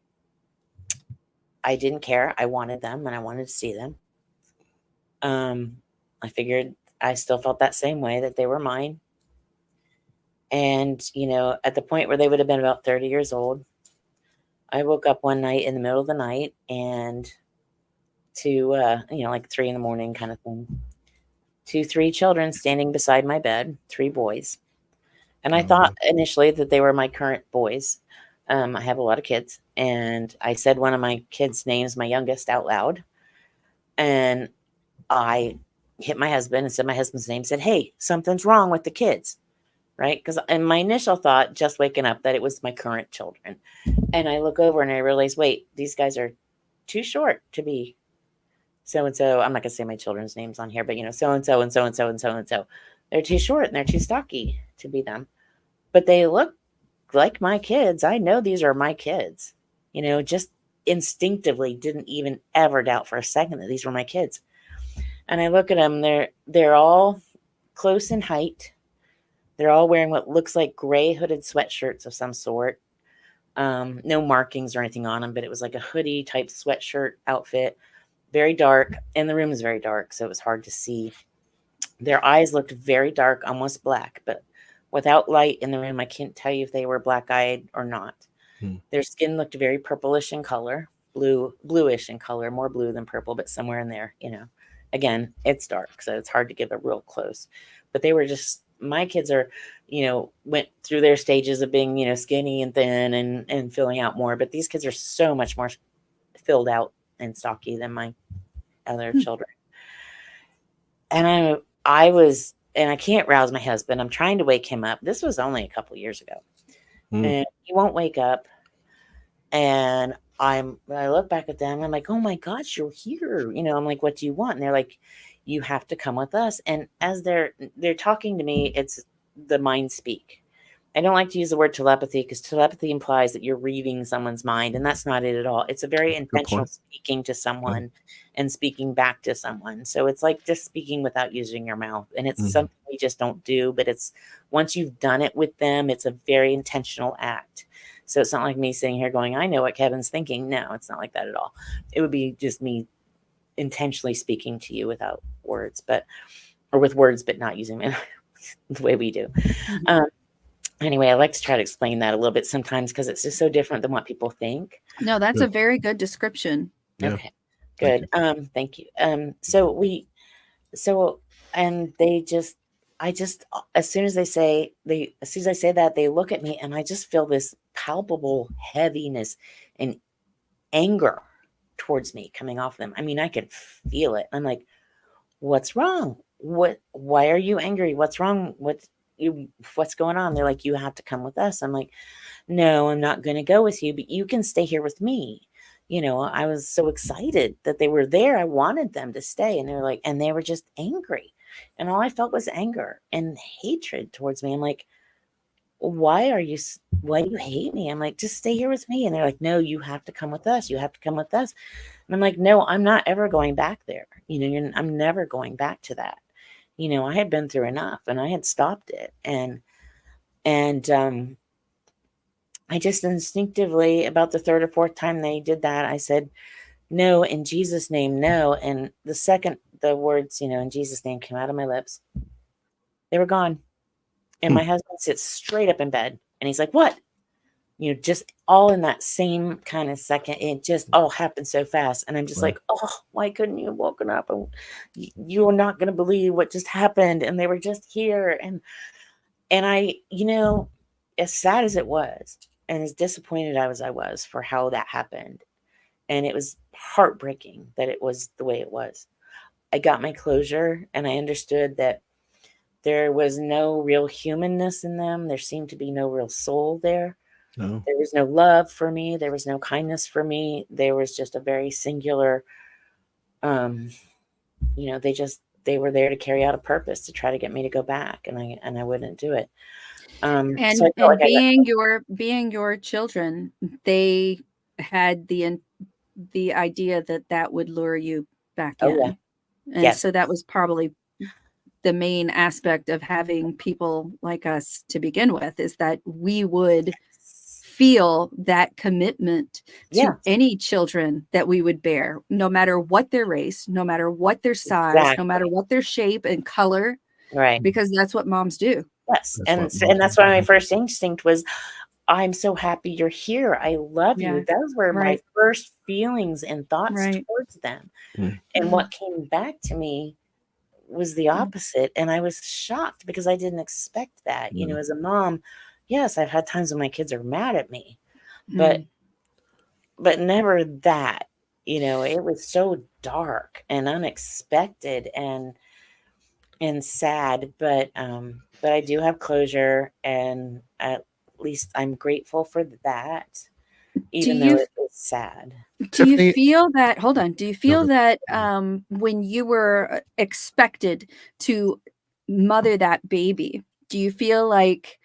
I didn't care. I wanted them, and I wanted to see them. I figured I still felt that same way, that they were mine. And, at the point where they would have been about 30 years old, I woke up one night in the middle of the night and like 3 a.m. kind of thing, to 3 children standing beside my bed, 3 boys. And I Oh, thought initially that they were my current boys. I have a lot of kids, and I said one of my kids' names, my youngest, out loud. And I hit my husband and said my husband's name, said, "Hey, something's wrong with the kids." Right? Because in my initial thought, just waking up, that it was my current children. And I look over and I realize, wait, these guys are too short to be so and so. I'm not going to say my children's names on here, but so and so and so and so and so and so. They're too short and they're too stocky to be them. But they look like my kids. I know these are my kids. Just instinctively didn't even ever doubt for a second that these were my kids. And I look at them, they're all close in height. They're all wearing what looks like gray hooded sweatshirts of some sort. No markings or anything on them, but it was like a hoodie type sweatshirt outfit. Very dark. And the room is very dark, so it was hard to see. Their eyes looked very dark, almost black, but without light in the room, I can't tell you if they were black-eyed or not. Their skin looked very purplish in color, bluish in color, more blue than purple, but somewhere in there, Again, it's dark, so it's hard to give a real close. But they were just, my kids are, went through their stages of being, skinny and thin and filling out more. But these kids are so much more filled out and stocky than my other children. And I can't rouse my husband. I'm trying to wake him up. This was only a couple years ago. And he won't wake up. And I look back at them. I'm like, oh my gosh, you're here. I'm like, what do you want? And they're like, you have to come with us. And as they're talking to me, it's the mind speak. I don't like to use the word telepathy because telepathy implies that you're reading someone's mind, and that's not it at all. It's a very intentional speaking to someone and speaking back to someone. So it's like just speaking without using your mouth. And it's something we just don't do, but it's once you've done it with them, it's a very intentional act. So it's not like me sitting here going, I know what Kevin's thinking. No, it's not like that at all. It would be just me intentionally speaking to you without words, or with words, but not using them the way we do. Anyway, I like to try to explain that a little bit sometimes because it's just so different than what people think. No, that's a very good description. Yeah. Okay, good. Thank you. And as soon as I say that, they look at me and I just feel this palpable heaviness and anger towards me coming off them. I mean, I could feel it. I'm like, what's wrong? Why are you angry? What's wrong? What's going on? They're like, you have to come with us. I'm like, no, I'm not going to go with you, but you can stay here with me. I was so excited that they were there. I wanted them to stay. And they're like, and they were just angry. And all I felt was anger and hatred towards me. I'm like, why do you hate me? I'm like, just stay here with me. And they're like, no, you have to come with us. You have to come with us. And I'm like, no, I'm not ever going back there. I'm never going back to that. I had been through enough and I had stopped it. And I just instinctively, about the third or fourth time they did that, I said, no, in Jesus' name, no. And the second the words, in Jesus' name came out of my lips, they were gone. And my husband sits straight up in bed and he's like, what? Just all in that same kind of second. It just all happened so fast. And I'm just like, oh, why couldn't you have woken up? And you are not going to believe what just happened. And they were just here. And I, as sad as it was and as disappointed I was for how that happened. And it was heartbreaking that it was the way it was. I got my closure and I understood that there was no real humanness in them. There seemed to be no real soul there. No. There was no love for me. There was no kindness for me. There was just a very singular, they were there to carry out a purpose to try to get me to go back. And I wouldn't do it. Being your children, they had the idea that would lure you back in. Yeah. And so that was probably the main aspect of having people like us to begin with, is that we would feel that commitment to any children that we would bear, no matter what their race, no matter what their size, no matter what their shape and color, right? Because that's what moms do. Yes. And that's why my first instinct was, I'm so happy you're here. I love you. Those were my first feelings and thoughts towards them. And what came back to me was the opposite. And I was shocked because I didn't expect that. You know, as a mom, yes, I've had times when my kids are mad at me, but never that. You know, it was so dark and unexpected and sad, but I do have closure, and at least I'm grateful for that, Do even though you it was sad. do you Tiffany, feel that hold on, do you feel go. that, when you were expected to mother that baby, do you feel like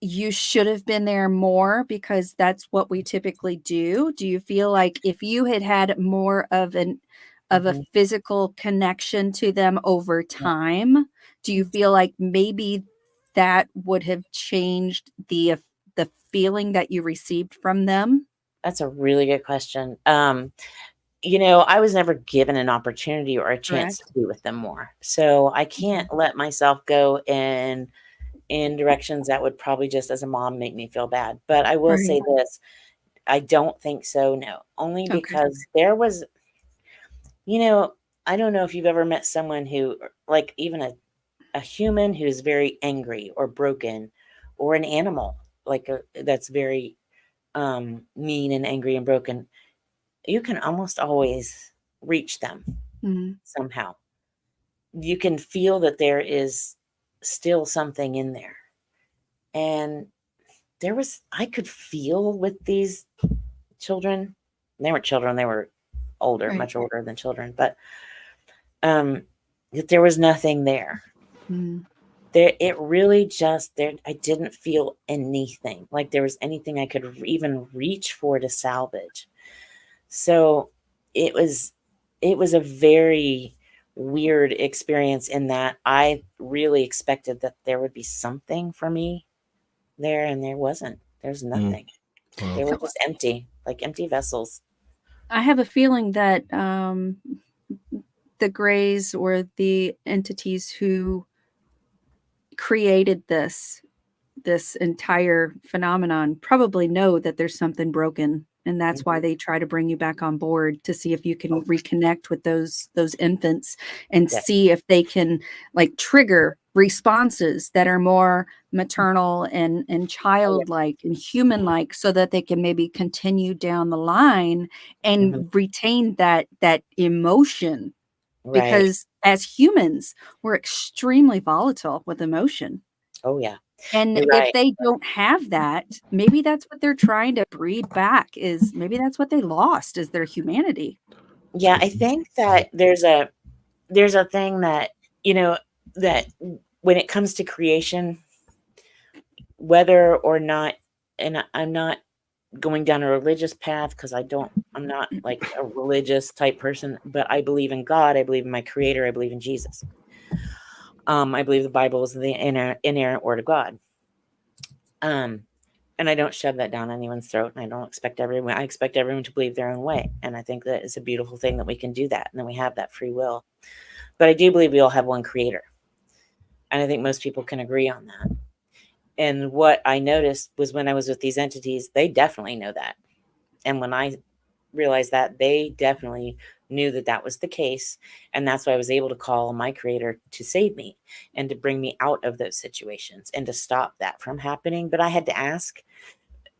you should have been there more because that's what we typically do? Do you feel like if you had had more of a Mhm. physical connection to them over Yeah. time, do you feel like maybe that would have changed the feeling that you received from them? That's a really good question. You know, I was never given an opportunity or a chance Correct? to be with them more. So I Okay. can't let myself go in directions that would probably just as a mom make me feel bad. But I will Right. say this, I don't think so, no. Only Okay. because there was, you know, I don't know if you've ever met someone who, like even a human who's very angry or broken, or an animal like that's very mean and angry and broken. You can almost always reach them Mhm. somehow. You can feel that there is still something in there. And I could feel with these children, they weren't children, they were older, Right. much older than children, but that there was nothing there. Mhm. It really just there. I didn't feel anything like there was anything I could even reach for to salvage. So it was a very weird experience in that I really expected that there would be something for me there, and there wasn't. There's nothing. Wow. They were just empty, like empty vessels. I have a feeling that, the Greys or the entities who created this entire phenomenon probably know that there's something broken, and that's why Mhm. they try to bring you back on board to see if you can reconnect with those infants and Yeah, see if they can, like, trigger responses that are more maternal and oh, yeah. childlike and human-like so that they can maybe continue down the line Mhm. and retain that emotion, Right. because as humans, we're extremely volatile with emotion. Oh, yeah. And You're if right. they don't have that, maybe that's what they're trying to breed back, is maybe that's what they lost, is their humanity. Yeah, I think that there's a thing that, you know, that when it comes to creation, whether or not, and I'm not going down a religious path because I'm not like a religious type person, but I believe in God, I believe in my creator, I believe in Jesus. I believe the Bible is the inerrant word of God. Um, and I don't shove that down anyone's throat, and I expect everyone to believe their own way. And I think that it's a beautiful thing that we can do that and then we have that free will. But I do believe we all have one creator. And I think most people can agree on that. And what I noticed was when I was with these entities, they definitely know that. And when I realized that, they definitely knew that that was the case. And that's why I was able to call my creator to save me and to bring me out of those situations and to stop that from happening. But I had to ask,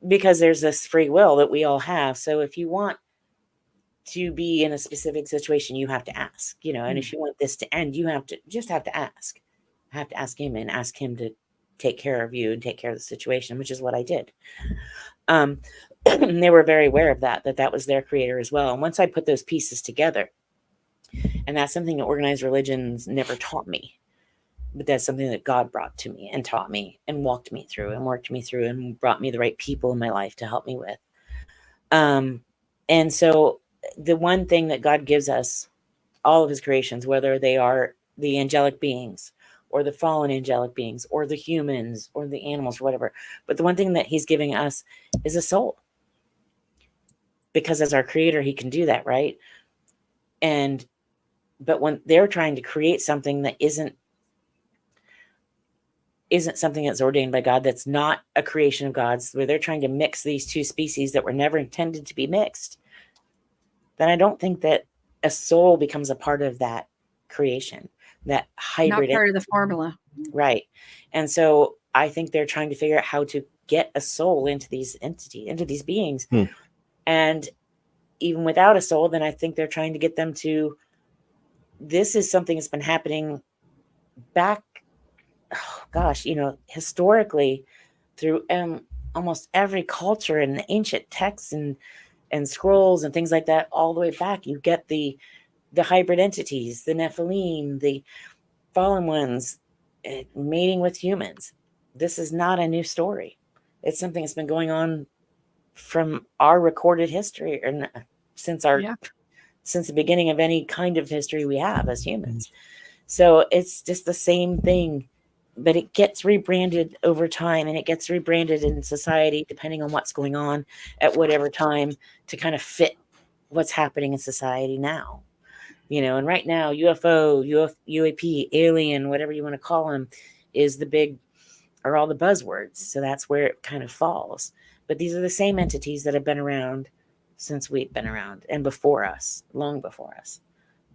because there's this free will that we all have. So if you want to be in a specific situation, you have to ask, you know, and if Mm. you want this to end, you have to ask. I have to ask him and ask him to take care of you and take care of the situation, which is what I did. Um, they were very aware of that was their creator as well. And once I put those pieces together, and that's something that organized religions never taught me, but that's something that God brought to me and taught me and walked me through and worked me through and brought me the right people in my life to help me with. Um, and so the one thing that God gives us, all of his creations, whether they are the angelic beings or the fallen angelic beings or the humans or the animals or whatever, but the one thing that he's giving us is a soul, because as our creator, he can do that, right? And but when they're trying to create something that isn't something that's ordained by God, that's not a creation of God's, where they're trying to mix these two species that were never intended to be mixed, then I don't think that a soul becomes a part of that creation. that Not hybrid. part of the formula. Right. And so I think they're trying to figure out how to get a soul into these entities, into these beings. And even without a soul, then I think they're trying to get them to, this is something that's been happening back, historically through almost every culture and the ancient texts and scrolls and things like that, all the way back. You get the hybrid entities, the Nephilim, the fallen ones, mating with humans. This is not a new story. It's something that's been going on from our recorded history, or since the beginning of any kind of history we have as humans. So it's just the same thing, but it gets rebranded over time, and it gets rebranded in society depending on what's going on at whatever time to kind of fit what's happening in society now. And right now, UFO, UAP, alien, whatever you want to call them, is are all the buzzwords. So that's where it kind of falls. But these are the same entities that have been around since we've been around, and before us, long before us.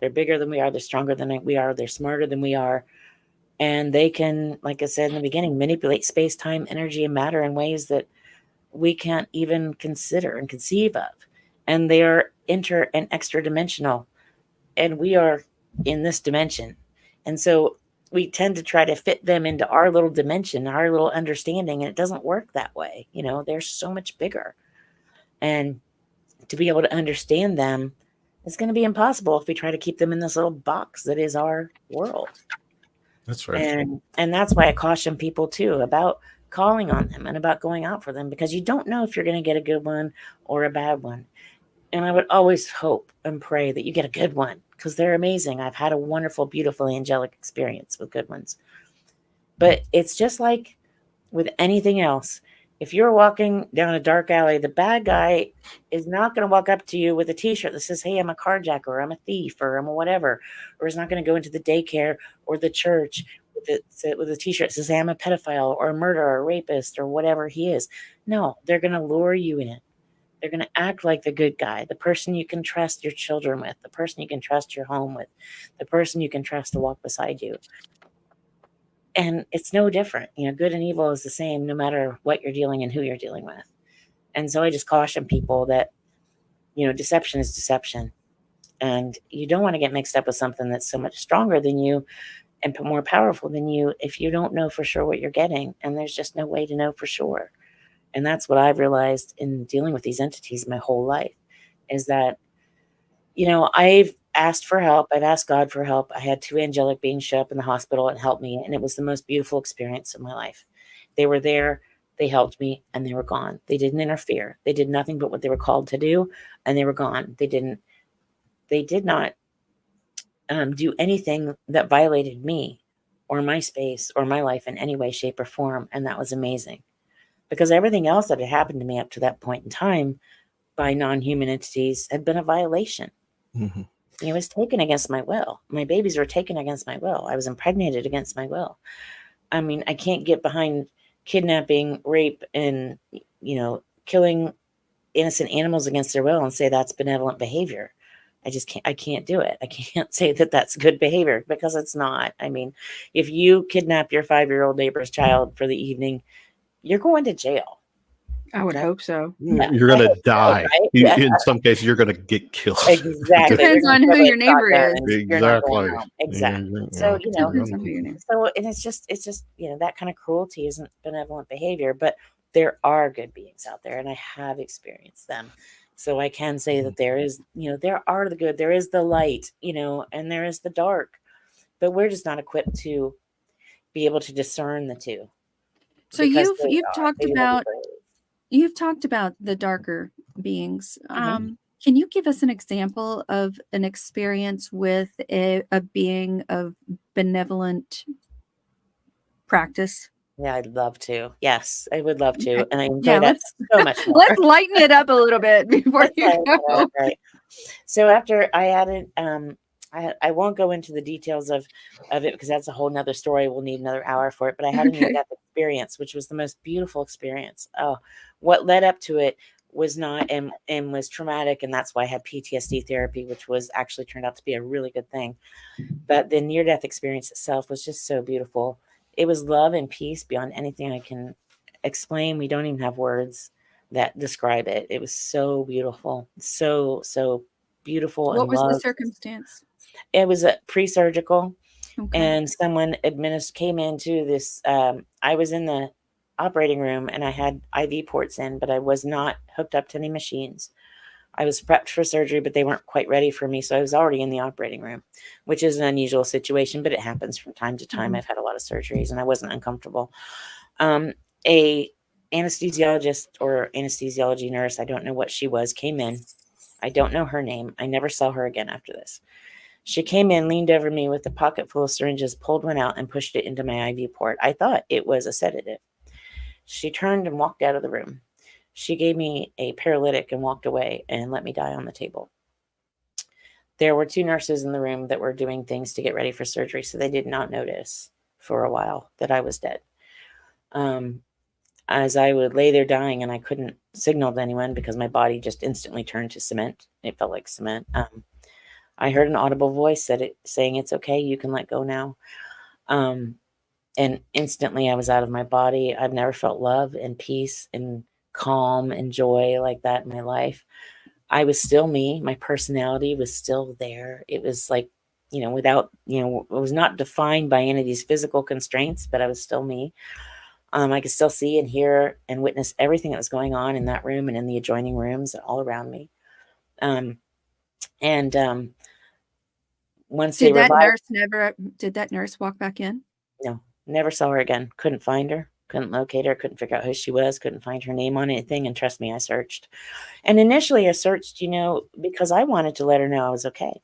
They're bigger than we are. They're stronger than we are. They're smarter than we are. And they can, like I said in the beginning, manipulate space, time, energy, and matter in ways that we can't even consider and conceive of. And they are inter and extra dimensional. And we are in this dimension. And so we tend to try to fit them into our little dimension, our little understanding. And it doesn't work that way. They're so much bigger. And to be able to understand them is going to be impossible if we try to keep them in this little box that is our world. That's right. And that's why I caution people too about calling on them and about going out for them, because you don't know if you're going to get a good one or a bad one. And I would always hope and pray that you get a good one, because they're amazing. I've had a wonderful, beautiful, angelic experience with good ones. But it's just like with anything else. If you're walking down a dark alley, the bad guy is not going to walk up to you with a T-shirt that says, hey, I'm a carjacker, or I'm a thief, or I'm a whatever. Or is not going to go into the daycare or the church with a T-shirt that says, hey, I'm a pedophile or a murderer or a rapist or whatever he is. No, they're going to lure you in. They're going to act like the good guy, the person you can trust your children with, the person you can trust your home with, the person you can trust to walk beside you. And it's no different. Good and evil is the same no matter what you're dealing and who you're dealing with. And so I just caution people that, deception is deception. And you don't want to get mixed up with something that's so much stronger than you and more powerful than you if you don't know for sure what you're getting. And there's just no way to know for sure. And that's what I've realized in dealing with these entities my whole life, is that, I've asked for help. I've asked God for help. I had 2 angelic beings show up in the hospital and help me. And it was the most beautiful experience of my life. They were there. They helped me, and they were gone. They didn't interfere. They did nothing but what they were called to do, and they were gone. They did not do anything that violated me or my space or my life in any way, shape, or form. And that was amazing, because everything else that had happened to me up to that point in time by non-human entities had been a violation. Mm-hmm. It was taken against my will. My babies were taken against my will. I was impregnated against my will. I mean, I can't get behind kidnapping, rape, and, killing innocent animals against their will and say that's benevolent behavior. I can't do it. I can't say that that's good behavior, because it's not. I mean, if you kidnap your 5-year-old neighbor's child for the evening, you're going to jail. I would hope so. Yeah, you're going to die. So, right? In some cases, you're going to get killed. Exactly. Depends on who your neighbor is. Exactly. Exactly. So, and it's just, that kind of cruelty isn't benevolent behavior, but there are good beings out there, and I have experienced them. So I can say that there is, there are the good, there is the light, and there is the dark, but we're just not equipped to be able to discern the two. So you've talked about the darker beings. Mm-hmm. Can you give us an example of an experience with a being of benevolent practice? Yeah, I'd love to. Yes, I would love to. And I enjoy that so much more. Let's lighten it up a little bit before you go. Right. So after I added, I won't go into the details of it, because that's a whole nother story. We'll need another hour for it. But I had a near-death experience, which was the most beautiful experience. Oh, what led up to it was not and was traumatic, and that's why I had PTSD therapy, which was actually turned out to be a really good thing. But the near-death experience itself was just so beautiful. It was love and peace beyond anything I can explain. We don't even have words that describe it. It was so beautiful, so beautiful What and was the love. circumstance? It was a pre-surgical, Okay. and someone came into this. I was in the operating room and I had IV ports in, but I was not hooked up to any machines. I was prepped for surgery, but they weren't quite ready for me. So I was already in the operating room, which is an unusual situation, but it happens from time to time. Mhm. I've had a lot of surgeries and I wasn't uncomfortable. A anesthesiologist or anesthesiology nurse, I don't know what she was, came in. I don't know her name. I never saw her again after this. She came in, leaned over me with a pocket full of syringes, pulled one out and pushed it into my IV port. I thought it was a sedative. She turned and walked out of the room. She gave me a paralytic and walked away and let me die on the table. There were 2 nurses in the room that were doing things to get ready for surgery, so they did not notice for a while that I was dead. As I would lay there dying and I couldn't signal to anyone because my body just instantly turned to cement. It felt like cement. I heard an audible voice saying, "It's okay, you can let go now." And instantly I was out of my body. I've never felt love and peace and calm and joy like that in my life. I was still me. My personality was still there. It was like, without, it was not defined by any of these physical constraints, but I was still me. I could still see and hear and witness everything that was going on in that room and in the adjoining rooms all around me. Once they Did that revived, nurse walk back in? no, never saw her again. Couldn't find her. Couldn't locate her. Couldn't figure out who she was. Couldn't find her name on anything. And trust me, I searched. And initially I searched, because I wanted to let her know I was okay.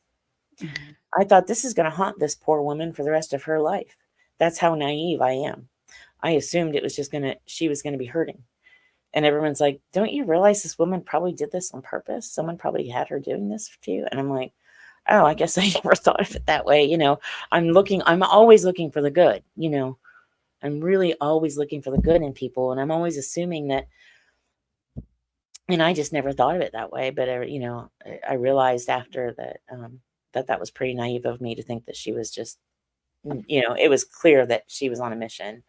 Mhm. I thought this is going to haunt this poor woman for the rest of her life. That's how naive I am. I assumed it was she was going to be hurting. And everyone's like, don't you realize this woman probably did this on purpose? Someone probably had her doing this to you. And I'm like, oh, I guess I never thought of it that way. I'm always looking for the good, I'm really always looking for the good in people. And I'm always assuming that, and I just never thought of it that way. But, I realized after that, that was pretty naive of me to think that she was just, it was clear that she was on a mission.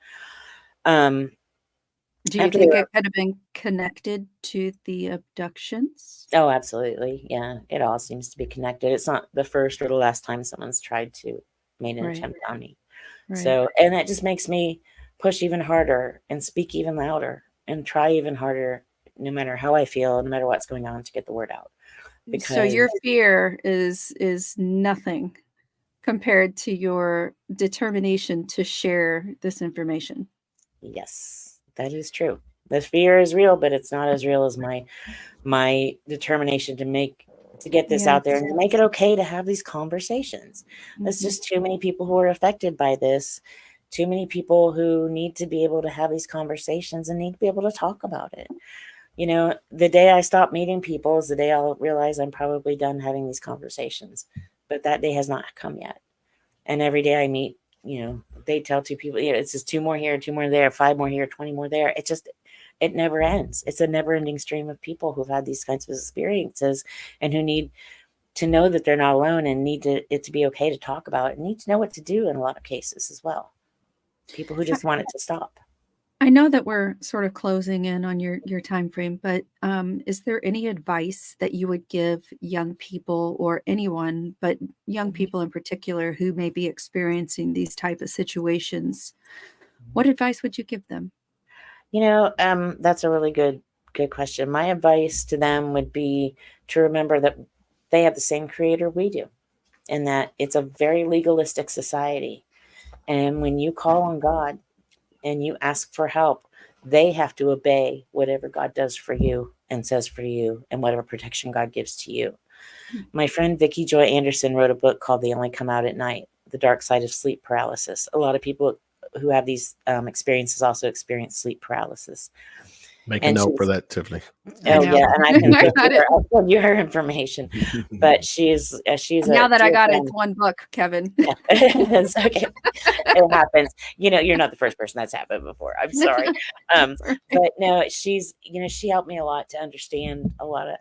Do you think it could have been connected to the abductions? Oh, absolutely. Yeah. It all seems to be connected. It's not the first or the last time someone's tried to make an Right. attempt on me. Right. So, and that just makes me push even harder and speak even louder and try even harder, no matter how I feel, no matter what's going on, to get the word out. So Because your fear is nothing compared to your determination to share this information. yes, that is true. The fear is real, but it's not as real as my determination to get this out there and to make it okay to have these conversations. There's just too many people who are affected by this, too many people who need to be able to have these conversations and need to be able to talk about it. The day I stop meeting people is the day I'll realize I'm probably done having these conversations, but that day has not come yet. And every day I meet, they tell 2 people, it's just 2 more here, 2 more there, 5 more here, 20 more there. It never ends. It's a never ending stream of people who've had these kinds of experiences and who need to know that they're not alone and need it to be okay to talk about it and need to know what to do in a lot of cases as well. People who just want it to stop. I know that we're sort of closing in on your time frame, but is there any advice that you would give young people or anyone, but young people in particular who may be experiencing these type of situations? What advice would you give them? That's a really good question. My advice to them would be to remember that they have the same creator we do, and that it's a very legalistic society. And when you call on God and you ask for help, they have to obey whatever God does for you and says for you and whatever protection God gives to you. My friend Vicki Joy Anderson wrote a book called They Only Come Out at Night, The Dark Side of Sleep Paralysis. A lot of people who have these experiences also experience sleep paralysis. Make a And note for she's that, Tiffany. I oh know. yeah, and I can I got it. I'll send you her information. But she's Now a that I dear got it, friend. it's one book, Kevin. Yeah. It's okay. It happens. You're not the first person that's happened before. I'm sorry. But no, she's, she helped me a lot to understand a lot of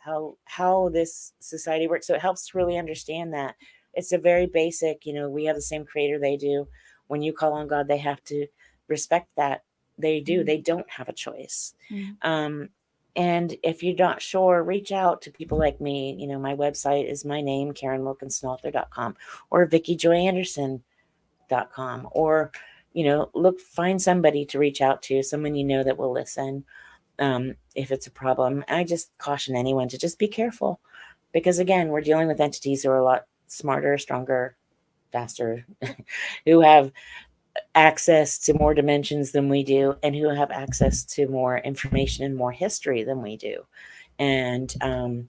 how this society works. So it helps to really understand that it's a very basic, we have the same creator they do. When you call on God, they have to respect that. They do. They don't have a choice. And if you're not sure, reach out to people like me. My website is my name, KarinWilkinsonAuthor.com, or VickiJoyAnderson.com, or, find somebody to reach out to, someone that will listen if it's a problem. I just caution anyone to just be careful, because again, we're dealing with entities who are a lot smarter, stronger, faster, who have access to more dimensions than we do, and who have access to more information and more history than we do. And I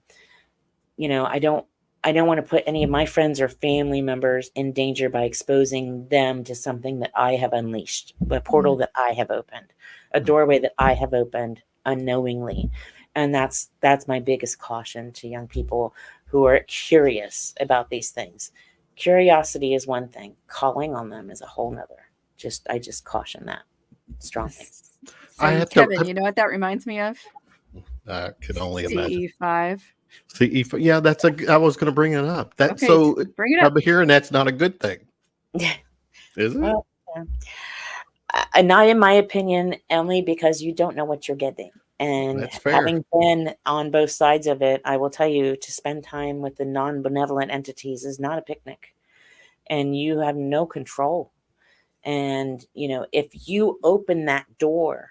don't want to put any of my friends or family members in danger by exposing them to something that I have unleashed, a portal that I have opened, a doorway that I have opened unknowingly. And that's my biggest caution to young people who are curious about these things. Curiosity is one thing, calling on them is a whole nother. I just caution that strongly. Kevin, you know what that reminds me of? I could only imagine. CE5. CE5. Yeah, I was going to bring it up. Okay, so bring it up. I'm hearing that's not a good thing. Is it? Well, not in my opinion, only because you don't know what you're getting. And having been on both sides of it, I will tell you, to spend time with the non-benevolent entities is not a picnic, and you have no control. And, if you open that door,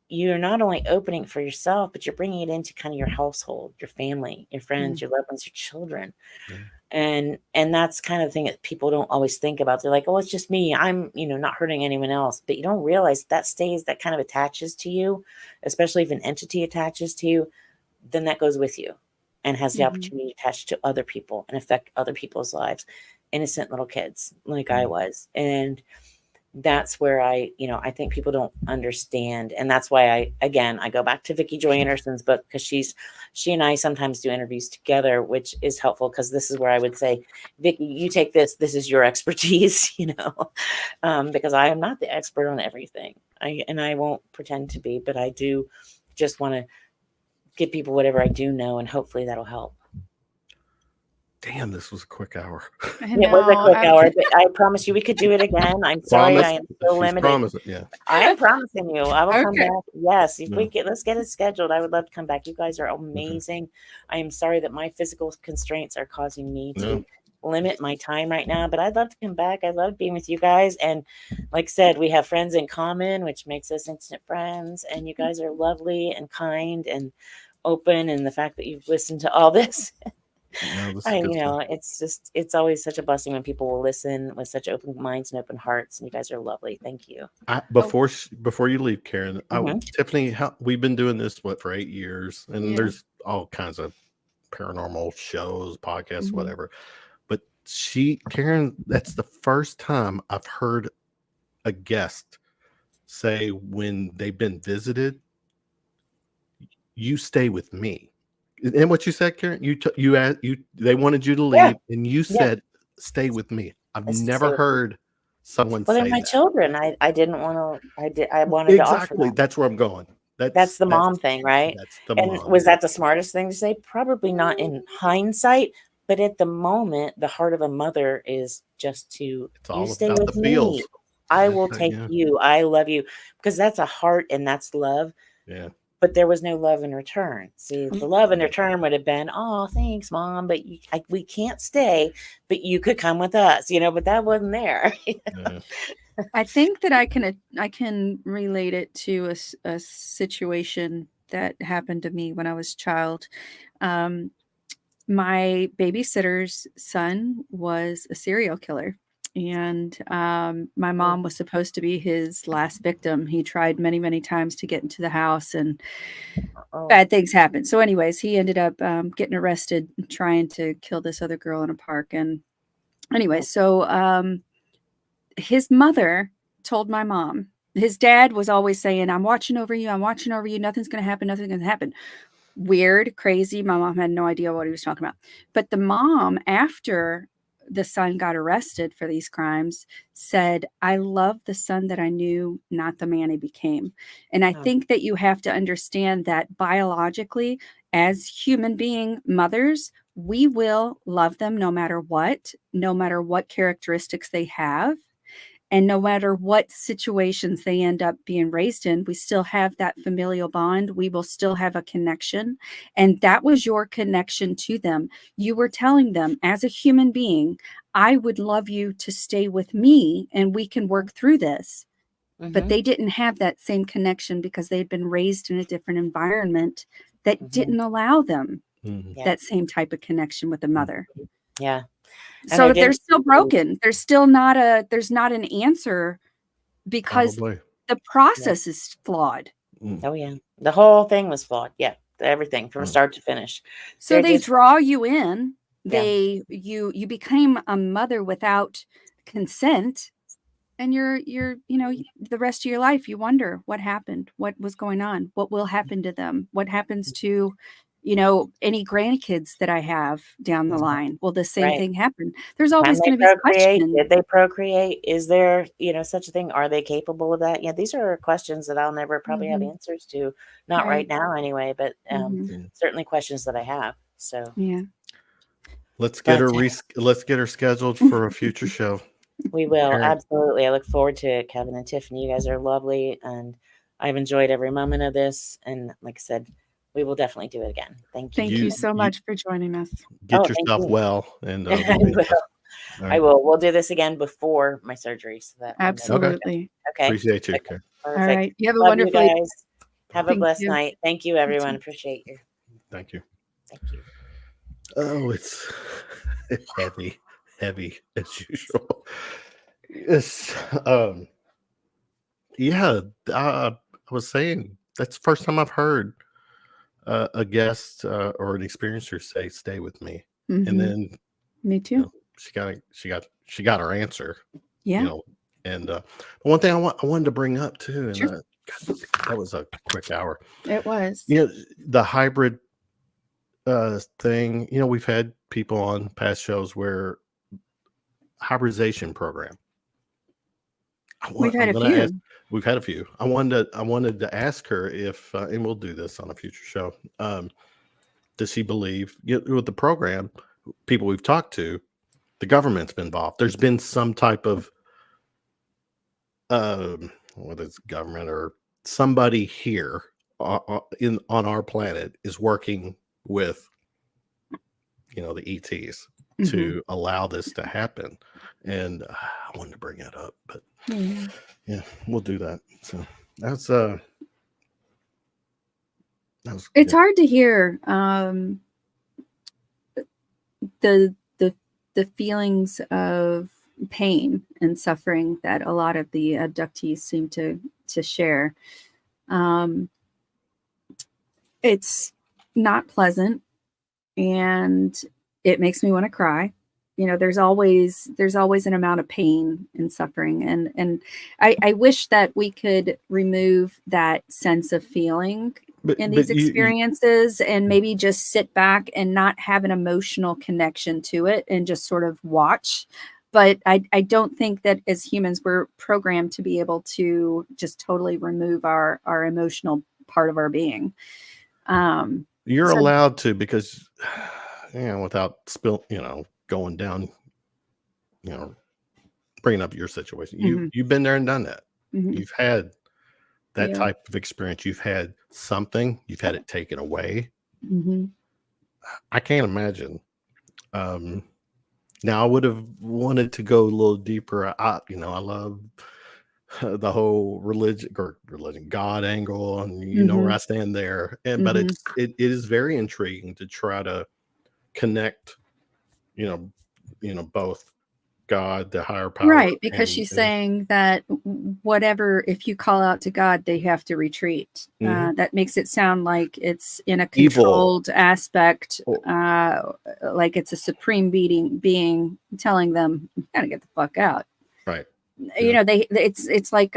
you're not only opening it for yourself, but you're bringing it into kind of your household, your family, your friends, your loved ones, your children. And that's kind of the thing that people don't always think about. They're like, oh, it's just me. I'm, not hurting anyone else. But you don't realize that kind of attaches to you, especially if an entity attaches to you, then that goes with you and has the opportunity to attach to other people and affect other people's lives. Innocent little kids like I was. And that's where I think people don't understand. And that's why I go back to Vicki Joy Anderson's book, because she and I sometimes do interviews together, which is helpful, because this is where I would say, Vicki, you take this is your expertise, because I am not the expert on everything. I won't pretend to be, but I do just want to give people whatever I do know, and hopefully that'll help. Damn, this was a quick hour. It was a quick hour, but I promise you we could do it again. I'm sorry, I am so limited. Yeah. I am promising you, I will come back. Yes, if let's get it scheduled. I would love to come back. You guys are amazing. I am sorry that my physical constraints are causing me to limit my time right now, but I'd love to come back. I love being with you guys. And like I said, we have friends in common, which makes us instant friends. And you guys are lovely and kind and open. And the fact that you've listened to all this, it's always such a blessing when people will listen with such open minds and open hearts. And you guys are lovely. Thank you. Before you leave, Karen, Tiffany, we've been doing this for 8 years, and there's all kinds of paranormal shows, podcasts, whatever. But Karen, that's the first time I've heard a guest say when they've been visited, you stay with me. And what you said, Karen, they wanted you to leave, and you said, "Stay with me." I've never heard someone say that. Well, they're my children. I didn't want to. I wanted to offer them. That's where I'm going. That's the mom thing, right? That's the and mom. Was that the smartest thing to say? Probably not in hindsight, but at the moment, the heart of a mother is just to stay with me. Feels. I will take you. I love you, because that's a heart and that's love. Yeah. But there was no love in return. See, the love in return would have been, oh, thanks, Mom, but we can't stay, but you could come with us, but that wasn't there. I think that I can relate it to a situation that happened to me when I was a child. My babysitter's son was a serial killer. And my mom was supposed to be his last victim. He tried many, many times to get into the house, and bad things happened. So anyways, he ended up getting arrested trying to kill this other girl in a park. And anyway, so his mother told my mom His dad was always saying, I'm watching over you. I'm watching over you. Nothing's going to happen. Nothing's going to happen. Weird, crazy. My mom had no idea what he was talking about. But the mom, after the son got arrested for these crimes, said, I love the son that I knew, not the man he became. And I think that you have to understand that biologically, as human being mothers, we will love them no matter what characteristics they have. And no matter what situations they end up being raised in, we still have that familial bond. We will still have a connection. And that was your connection to them. You were telling them, as a human being, I would love you to stay with me and we can work through this. But they didn't have that same connection because they'd been raised in a different environment that didn't allow them that same type of connection with the mother. Yeah. So they're still broken. There's not an answer because the process is flawed. Oh yeah. The whole thing was flawed. Yeah. Everything from start to finish. So they draw you in. You became a mother without consent. And you're the rest of your life, you wonder what happened, what was going on, what will happen to them, what happens to any grandkids that I have down the line. Will the same thing happen? There's always going to be questions. Did they procreate? Is there, such a thing? Are they capable of that? Yeah, these are questions that I'll never probably have answers to. Not right now anyway, but certainly questions that I have. So yeah. Let's get her scheduled for a future show. We will. Absolutely. I look forward to it, Kevin and Tiffany. You guys are lovely and I've enjoyed every moment of this. And like I said, we will definitely do it again. Thank you. Thank you so much for joining us. Get yourself well. And I will. We'll do this again before my surgery. So that absolutely. Okay. Appreciate you. Okay. All right. You have a wonderful day. Have a blessed night. Thank you, everyone. Appreciate you. Thank you. Thank you. Oh, it's heavy as usual. It's I was saying that's the first time I've heard a guest or an experiencer say stay with me. And then me too. She got her answer. Yeah. And one thing I wanted to bring up too, and that was a quick hour. It was. The hybrid thing, we've had people on past shows where hybridization program. We've had a few. I wanted to ask her if, and we'll do this on a future show. Does she believe with the program, people we've talked to, the government's been involved? There's been some type of, whether it's government or somebody here on our planet is working with, the ETs to allow this to happen. And I wanted to bring that up, but yeah, we'll do that. So that's it's hard to hear the feelings of pain and suffering that a lot of the abductees seem to share. It's not pleasant, and it makes me want to cry. There's always an amount of pain and suffering, and I wish that we could remove that sense of feeling in these experiences and maybe just sit back and not have an emotional connection to it and just sort of watch. But I don't think that as humans we're programmed to be able to just totally remove our emotional part of our being. You're allowed to, because without going down, bringing up your situation. You've been there and done that. You've had that type of experience. You've had something. You've had it taken away. I can't imagine. Now I would have wanted to go a little deeper. I love the whole religion God angle, and where I stand there. And but it is very intriguing to try to connect, both God, the higher power, right? Because she's saying that whatever, if you call out to God, they have to retreat. That makes it sound like it's in a controlled aspect, like it's a supreme being telling them, "You gotta get the fuck out." Right. It's like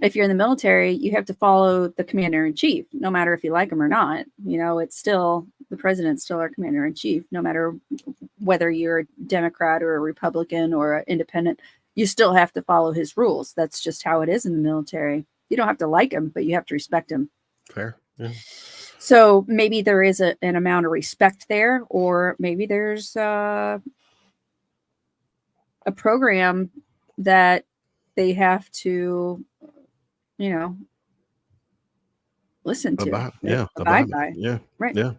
If you're in the military, you have to follow the commander in chief, no matter if you like him or not. You know, it's still the president's still our commander in chief, no matter whether you're a Democrat or a Republican or an independent. You still have to follow his rules. That's just how it is in the military. You don't have to like him, but you have to respect him. Fair. Yeah. So maybe there is an amount of respect there, or maybe there's a program that they have to, you know, listen to, Yeah. abide by. Yeah. Right. Yeah.